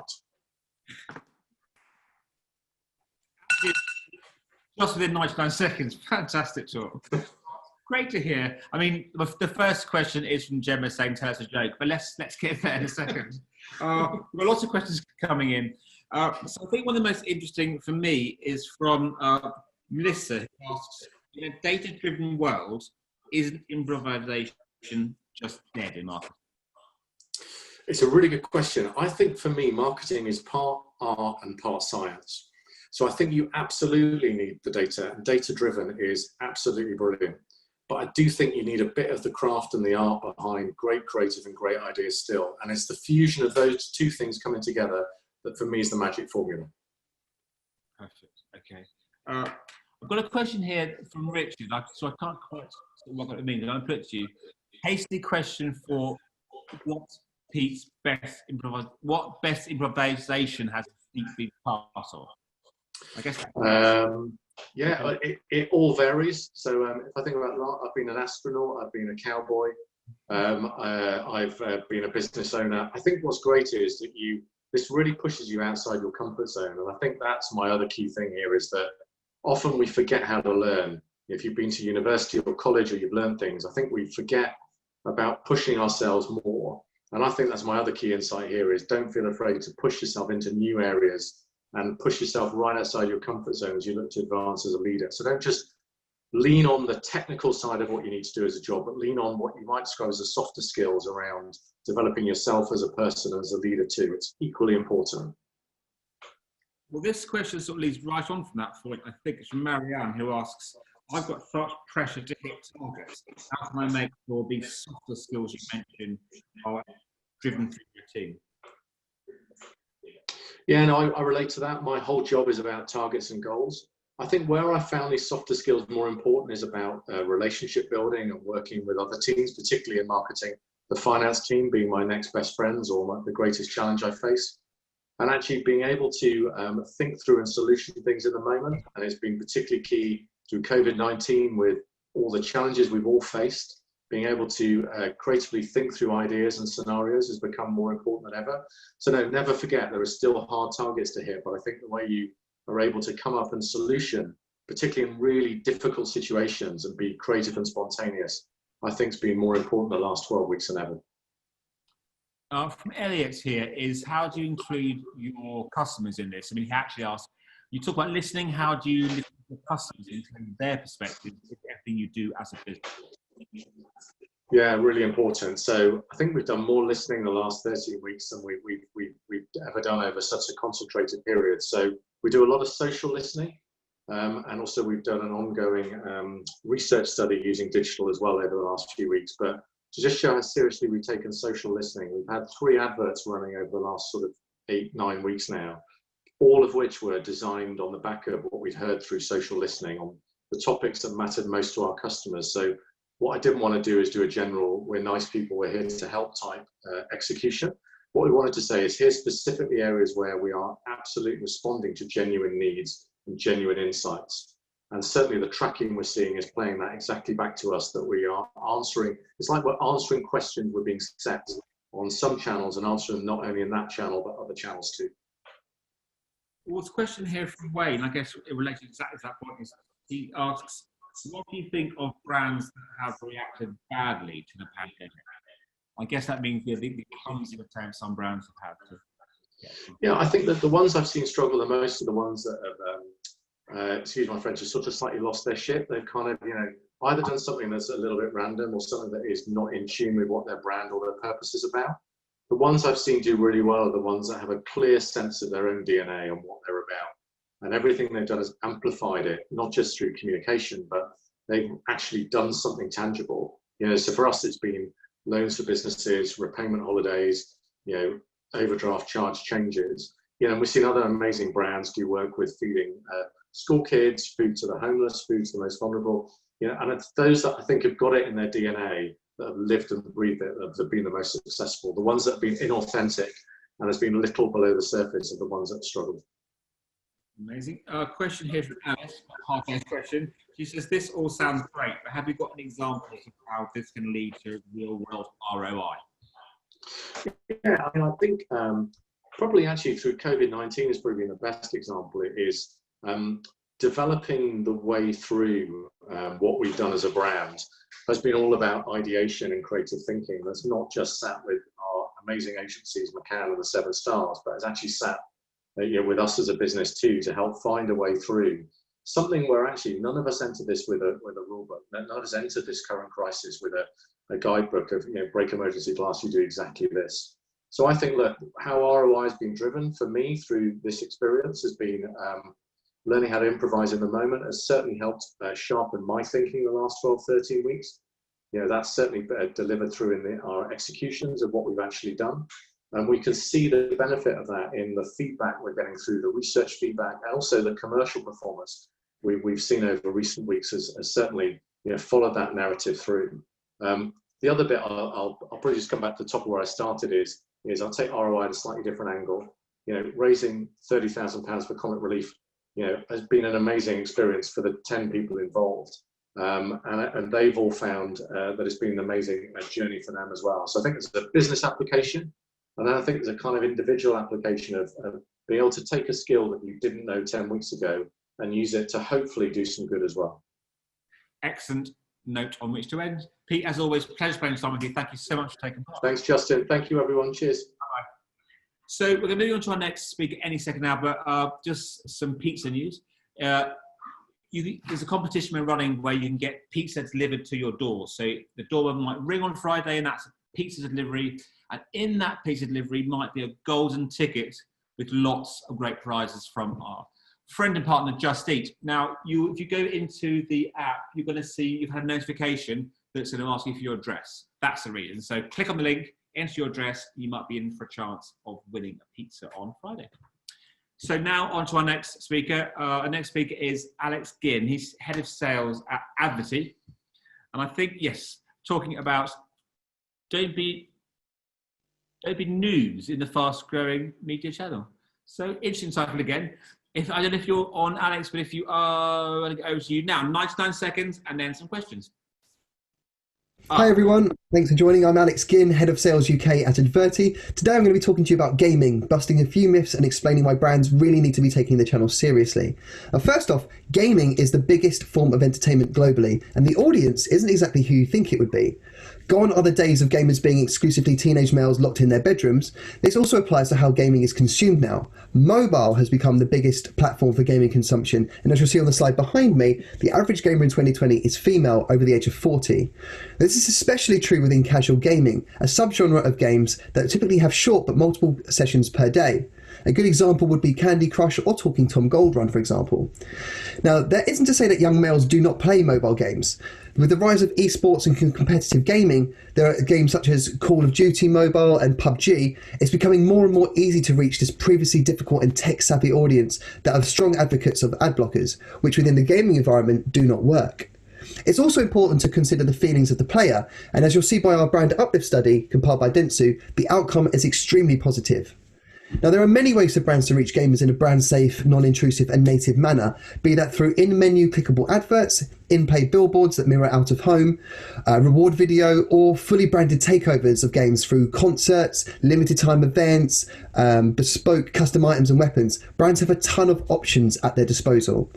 Just within 99 seconds, fantastic talk. Great to hear. I mean, the first question is from Gemma saying, tell us a joke, but let's get there in a second. We've got lots of questions coming in. So I think one of the most interesting for me is from Melissa, who asks, in a data-driven world, isn't improvisation just dead in marketing? It's a really good question. I think for me, marketing is part art and part science. So I think you absolutely need the data, and data-driven is absolutely brilliant. But I do think you need a bit of the craft and the art behind great creative and great ideas still. And it's the fusion of those two things coming together that for me is the magic formula. Perfect, okay. I've got a question here from Richard, so I can't quite what that means. I'm put it to you. Hasty question for what Pete's best improvisation has Pete been part of? I guess. Yeah, it all varies. So if I think about that, I've been an astronaut, I've been a cowboy, I've been a business owner. I think what's great is that this really pushes you outside your comfort zone. And I think that's my other key thing here is that often we forget how to learn. If you've been to university or college or you've learned things, I think we forget about pushing ourselves more. And I think that's my other key insight here is don't feel afraid to push yourself into new areas and push yourself right outside your comfort zone as you look to advance as a leader. So don't just lean on the technical side of what you need to do as a job, but lean on what you might describe as the softer skills around developing yourself as a person, as a leader too. It's equally important. Well, this question sort of leads right on from that point. I think it's from Marianne, who asks, I've got such pressure to hit targets. How can I make sure these softer skills you mentioned are driven through your team? Yeah, no, I relate to that. My whole job is about targets and goals. I think where I found these softer skills more important is about relationship building and working with other teams, particularly in marketing. The finance team being my next best friends or the greatest challenge I face. And actually being able to think through and solution things in the moment. And it's been particularly key through COVID-19 with all the challenges we've all faced. Being able to creatively think through ideas and scenarios has become more important than ever. So no, never forget, there are still hard targets to hit, but I think the way you are able to come up and solution, particularly in really difficult situations, and be creative and spontaneous, I think has been more important the last 12 weeks than ever. From Elliot here is, how do you include your customers in this? I mean, he actually asked, you talk about listening, how do you listen to customers in terms of their perspective of everything you do as a business? Yeah, really important. So I think we've done more listening the last 13 weeks than we've ever done over such a concentrated period. So we do a lot of social listening, and also we've done an ongoing research study using digital as well over the last few weeks. But to just show how seriously we've taken social listening, we've had 3 adverts running over the last sort of 8-9 weeks now, all of which were designed on the back of what we'd heard through social listening on the topics that mattered most to our customers. So what I didn't want to do is do a general, we're nice people, we're here to help type execution. What we wanted to say is, here's specifically areas where we are absolutely responding to genuine needs and genuine insights. And certainly the tracking we're seeing is playing that exactly back to us, that we are answering, it's like we're answering questions we're being set on some channels and answering not only in that channel, but other channels too. Well, this question here from Wayne, I guess it relates exactly to that point, is he asks, what do you think of brands that have reacted badly to the pandemic? I guess that means the clumsy attempt some brands have had to. Yeah, I think that the ones I've seen struggle the most are the ones that have, excuse my French, have sort of slightly lost their ship. They've kind of, either done something that's a little bit random or something that is not in tune with what their brand or their purpose is about. The ones I've seen do really well are the ones that have a clear sense of their own DNA and what they're about. And everything they've done has amplified it, not just through communication, but they've actually done something tangible. So for us, it's been loans for businesses, repayment holidays, overdraft charge changes. And we've seen other amazing brands do work with feeding school kids, food to the homeless, food to the most vulnerable. And it's those that I think have got it in their DNA, that have lived and breathed it, that have been the most successful. The ones that have been inauthentic and has been a little below the surface are the ones that have struggled. Amazing. Question here from Alice, half-answer question. She says, this all sounds great, but have you got an example of how this can lead to real-world ROI? Yeah, I mean, I think probably actually through COVID-19 has probably been the best example. It is developing the way through what we've done as a brand has been all about ideation and creative thinking. That's not just sat with our amazing agencies, McCann and the 7 Stars, but it's actually sat with us as a business too, to help find a way through something where actually none of us entered this with a rule book. None of us entered this current crisis with a guidebook of, break emergency glass, you do exactly this. So I think that how ROI has been driven for me through this experience has been learning how to improvise in the moment has certainly helped sharpen my thinking the last 12, 13 weeks. That's certainly delivered through in our executions of what we've actually done. And we can see the benefit of that in the feedback we're getting through, the research feedback, and also the commercial performance we've seen over recent weeks has certainly followed that narrative through. The other bit I'll probably just come back to the top of where I started is I'll take ROI at a slightly different angle. Raising £30,000 for comic relief has been an amazing experience for the 10 people involved. And they've all found that it's been an amazing journey for them as well. So I think it's a business application. And then I think there's a kind of individual application of being able to take a skill that you didn't know 10 weeks ago and use it to hopefully do some good as well. Excellent note on which to end. Pete, as always, pleasure spending time with you. Thank you so much for taking part. Thanks, Justin. Thank you, everyone. Cheers. Bye-bye. So we're going to move on to our next speaker any second now, but just some pizza news. there's a competition we're running where you can get pizza delivered to your door. So the doorbell might ring on Friday, and that's pizza delivery. And in that pizza delivery might be a golden ticket with lots of great prizes from our friend and partner Just Eat. Now, if you go into the app, you're going to see you've had a notification that's going to ask you for your address. That's the reason. So click on the link, enter your address, you might be in for a chance of winning a pizza on Friday. So now on to our next speaker. Our next speaker is Alex Ginn. He's head of sales at Adverty. And I think, yes, talking about don't be news in the fast-growing media channel. So interesting title again. I don't know if you're on, Alex, but if you are, I'm going to go over to you now. 99 seconds and then some questions. Hi everyone, thanks for joining. I'm Alex Ginn, Head of Sales UK at Adverty. Today I'm going to be talking to you about gaming, busting a few myths and explaining why brands really need to be taking the channel seriously. First off, gaming is the biggest form of entertainment globally, and the audience isn't exactly who you think it would be. Gone are the days of gamers being exclusively teenage males locked in their bedrooms. This also applies to how gaming is consumed now. Mobile has become the biggest platform for gaming consumption, and as you'll see on the slide behind me, the average gamer in 2020 is female over the age of 40. This is especially true within casual gaming, a subgenre of games that typically have short but multiple sessions per day. A good example would be Candy Crush or Talking Tom Gold Run, for example. Now, that isn't to say that young males do not play mobile games. With the rise of esports and competitive gaming, there are games such as Call of Duty Mobile and PUBG. It's becoming more and more easy to reach this previously difficult and tech-savvy audience that are strong advocates of ad blockers, which within the gaming environment do not work. It's also important to consider the feelings of the player, and as you'll see by our brand uplift study compiled by Dentsu, the outcome is extremely positive. Now, there are many ways for brands to reach gamers in a brand-safe, non-intrusive and native manner, be that through in-menu clickable adverts, in-play billboards that mirror out of home, reward video, or fully branded takeovers of games through concerts, limited time events, bespoke custom items and weapons. Brands have a ton of options at their disposal.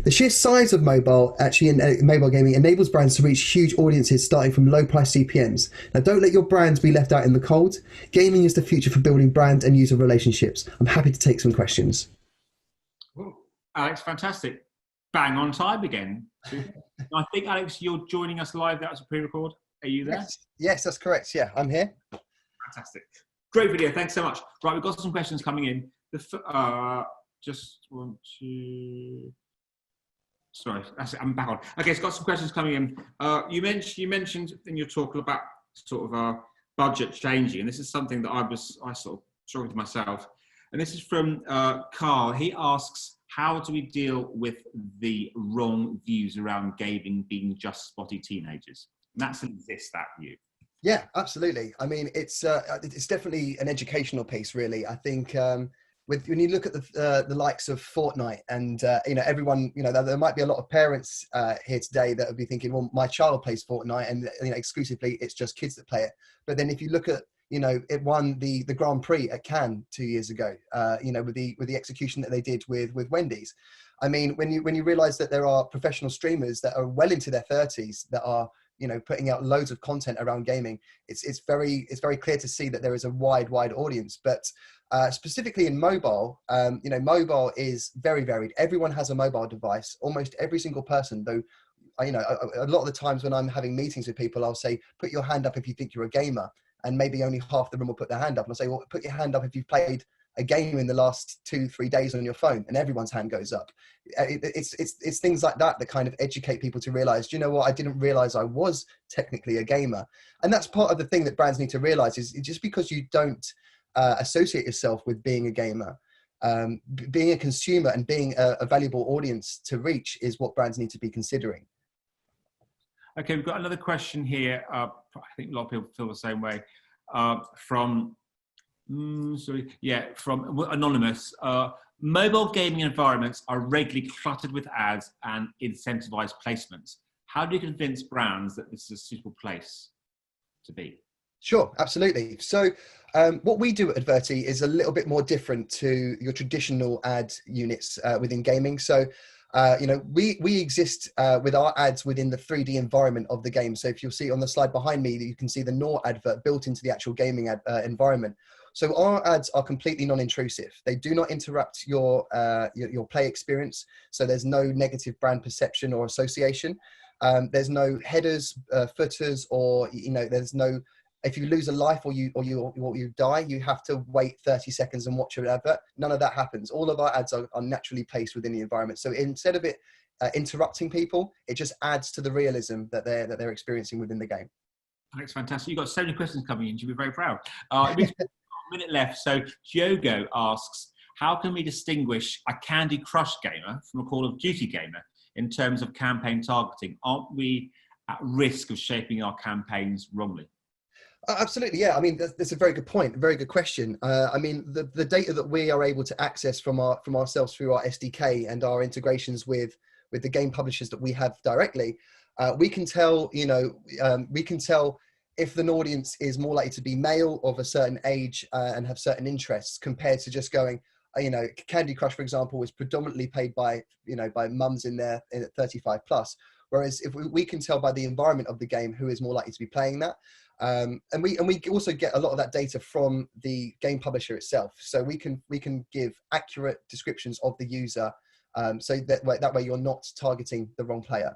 The sheer size of mobile gaming enables brands to reach huge audiences starting from low price CPMs. Now, don't let your brands be left out in the cold. Gaming is the future for building brand and user relationships. I'm happy to take some questions. Well, Alex, fantastic. Bang on time again. I think, Alex, you're joining us live. That was a pre-record. Are you there? Yes, that's correct. Yeah, I'm here. Fantastic. Great video. Thanks so much. Right, we've got some questions coming in. Just want to... Sorry, I'm back on. Okay, it's got some questions coming in. You mentioned in your talk about sort of budget changing, and this is something that I sort of struggled with myself. And this is from Carl. He asks, how do we deal with the wrong views around gaming being just spotty teenagers? And that's that view. Yeah, absolutely. I mean, it's definitely an educational piece, really. I think when you look at the likes of Fortnite and everyone, there might be a lot of parents here today that would be thinking, well, my child plays Fortnite, and exclusively it's just kids that play it. But then if you look at it won the Grand Prix at Cannes 2 years ago, with the execution that they did with Wendy's. I mean, when you realize that there are professional streamers that are well into their 30s that are, putting out loads of content around gaming, it's very clear to see that there is a wide audience. But specifically in mobile, mobile is very varied. Everyone has a mobile device, almost every single person, though. A lot of the times when I'm having meetings with people, I'll say, put your hand up if you think you're a gamer. And maybe only half the room will put their hand up. And I'll say, well, put your hand up if you've played a game in the last 2-3 days on your phone, and everyone's hand goes up. It's things like that that kind of educate people to realize, do you know what, I didn't realize I was technically a gamer. And that's part of the thing that brands need to realize is just because you don't associate yourself with being a gamer, being a consumer and being a valuable audience to reach is what brands need to be considering. Okay, we've got another question here. I think a lot of people feel the same way. From Anonymous. Mobile gaming environments are regularly cluttered with ads and incentivized placements. How do you convince brands that this is a suitable place to be? Sure, absolutely. So what we do at Adverty is a little bit more different to your traditional ad units within gaming. So we exist with our ads within the 3D environment of the game. So if you'll see on the slide behind me, you can see the Nor advert built into the actual gaming environment. So our ads are completely non-intrusive. They do not interrupt your play experience. So there's no negative brand perception or association. There's no headers, footers, or there's no. If you lose a life or you die, you have to wait 30 seconds and watch an advert. None of that happens. All of our ads are naturally placed within the environment. So instead of it interrupting people, it just adds to the realism that they're experiencing within the game. That's fantastic. You've got so many questions coming in. You'll be very proud. We've got a minute left. So Diogo asks, how can we distinguish a Candy Crush gamer from a Call of Duty gamer in terms of campaign targeting? Aren't we at risk of shaping our campaigns wrongly? Absolutely, yeah. I mean, that's a very good point, a very good question. I mean, the data that we are able to access from ourselves through our SDK and our integrations with the game publishers that we have directly, we can tell, we can tell if an audience is more likely to be male, of a certain age, and have certain interests, compared to just going, Candy Crush, for example, is predominantly played by mums in 35 plus. Whereas if we can tell by the environment of the game who is more likely to be playing that. And we also get a lot of that data from the game publisher itself. So we can give accurate descriptions of the user, so that way you're not targeting the wrong player.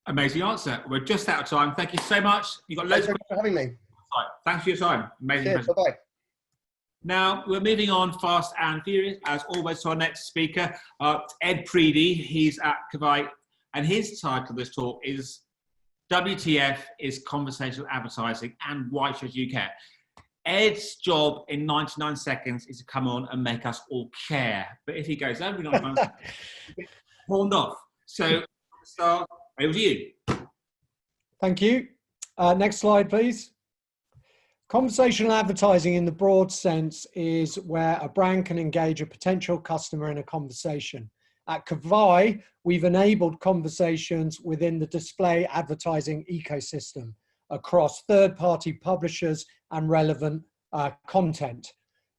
Amazing answer. We're just out of time. Thank you so much. You've got loads of for having me. Right. Thanks for your time. Amazing. Cheers, bye-bye. Now, we're moving on fast and furious, as always, to our next speaker, Ed Preedy. He's at Cavai, and his title of this talk is WTF is Conversational Advertising and Why Should You Care? Ed's job in 99 seconds is to come on and make us all care. But if he goes over 99 seconds, he's horned off. So, start, over to you. Thank you. Next slide, please. Conversational advertising in the broad sense is where a brand can engage a potential customer in a conversation. At Cavai, we've enabled conversations within the display advertising ecosystem across third-party publishers and relevant content.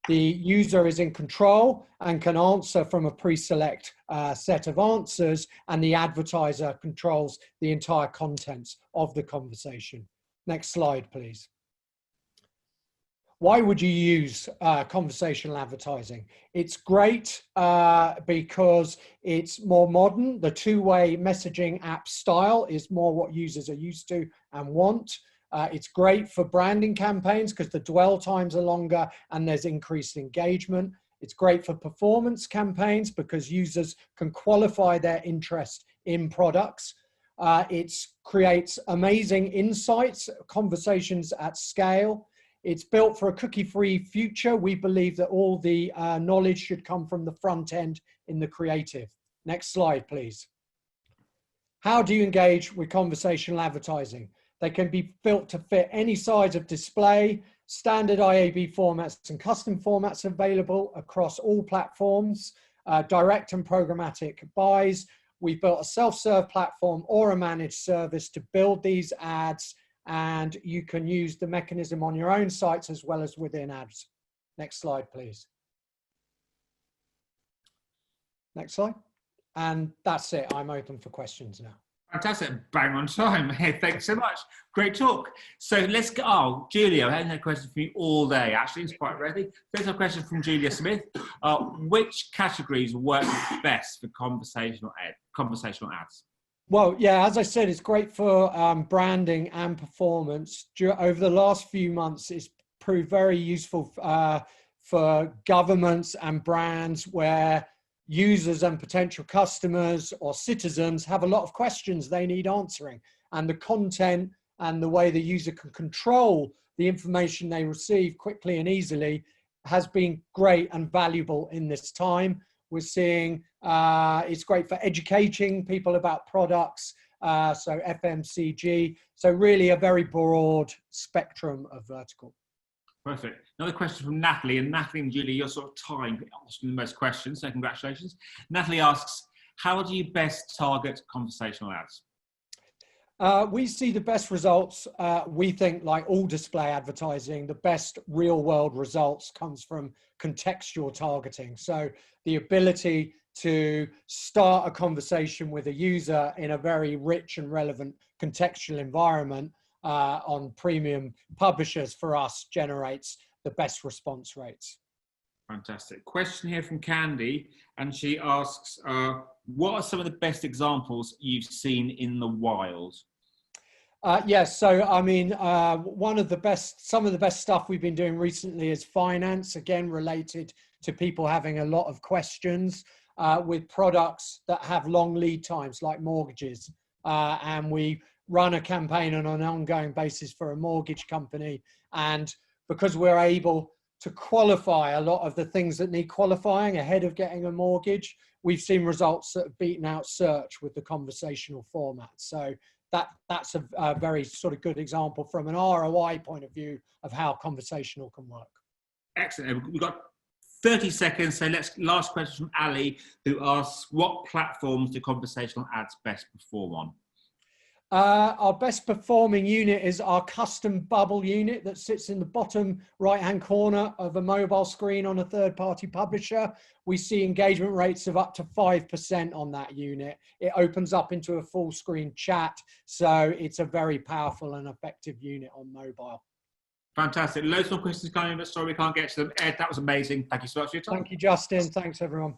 The user is in control and can answer from a pre-select set of answers, and the advertiser controls the entire contents of the conversation. Next slide, please. Why would you use conversational advertising? It's great because it's more modern. The two-way messaging app style is more what users are used to and want. It's great for branding campaigns because the dwell times are longer and there's increased engagement. It's great for performance campaigns because users can qualify their interest in products. It creates amazing insights, conversations at scale. It's built for a cookie-free future. We believe that all the knowledge should come from the front end in the creative. Next slide, please. How do you engage with conversational advertising? They can be built to fit any size of display, standard IAB formats and custom formats available across all platforms, direct and programmatic buys. We've built a self-serve platform or a managed service to build these ads, and you can use the mechanism on your own sites as well as within ads. Next slide, please. Next slide. And that's it. I'm open for questions now. Fantastic. Bang on time. Hey, thanks so much. Great talk. So let's go. Oh, Julia, I hadn't had a question for you all day. Actually, it's quite ready. There's a question from Julia Smith. Which categories work best for conversational ads? Well, yeah, as I said, it's great for branding and performance. Over the last few months, it's proved very useful for governments and brands where users and potential customers or citizens have a lot of questions they need answering. And the content and the way the user can control the information they receive quickly and easily has been great and valuable in this time. We're seeing it's great for educating people about products, so FMCG. So really a very broad spectrum of vertical. Perfect. Another question from Natalie, and Natalie and Julie, you're sort of tying asking the most questions, so congratulations. Natalie asks, how do you best target conversational ads? We see the best results, we think, like all display advertising, the best real world results comes from contextual targeting. So the ability to start a conversation with a user in a very rich and relevant contextual environment on premium publishers for us generates the best response rates. Fantastic. Question here from Candy, and she asks, what are some of the best examples you've seen in the wild? Yes, so I mean, some of the best stuff we've been doing recently is finance, again, related to people having a lot of questions with products that have long lead times like mortgages. And we run a campaign on an ongoing basis for a mortgage company. And because we're able to qualify a lot of the things that need qualifying ahead of getting a mortgage, we've seen results that have beaten out search with the conversational format. So that's a very sort of good example from an ROI point of view of how conversational can work. Excellent. We've got 30 seconds, so last question from Ali, who asks, what platforms do conversational ads best perform on? Our best performing unit is our custom bubble unit that sits in the bottom right-hand corner of a mobile screen on a third-party publisher. We see engagement rates of up to 5% on that unit. It opens up into a full screen chat, so it's a very powerful and effective unit on mobile. Fantastic. Loads more questions coming, but sorry we can't get to them. Ed, that was amazing. Thank you so much for your time. Thank you, Justin. Thanks, everyone.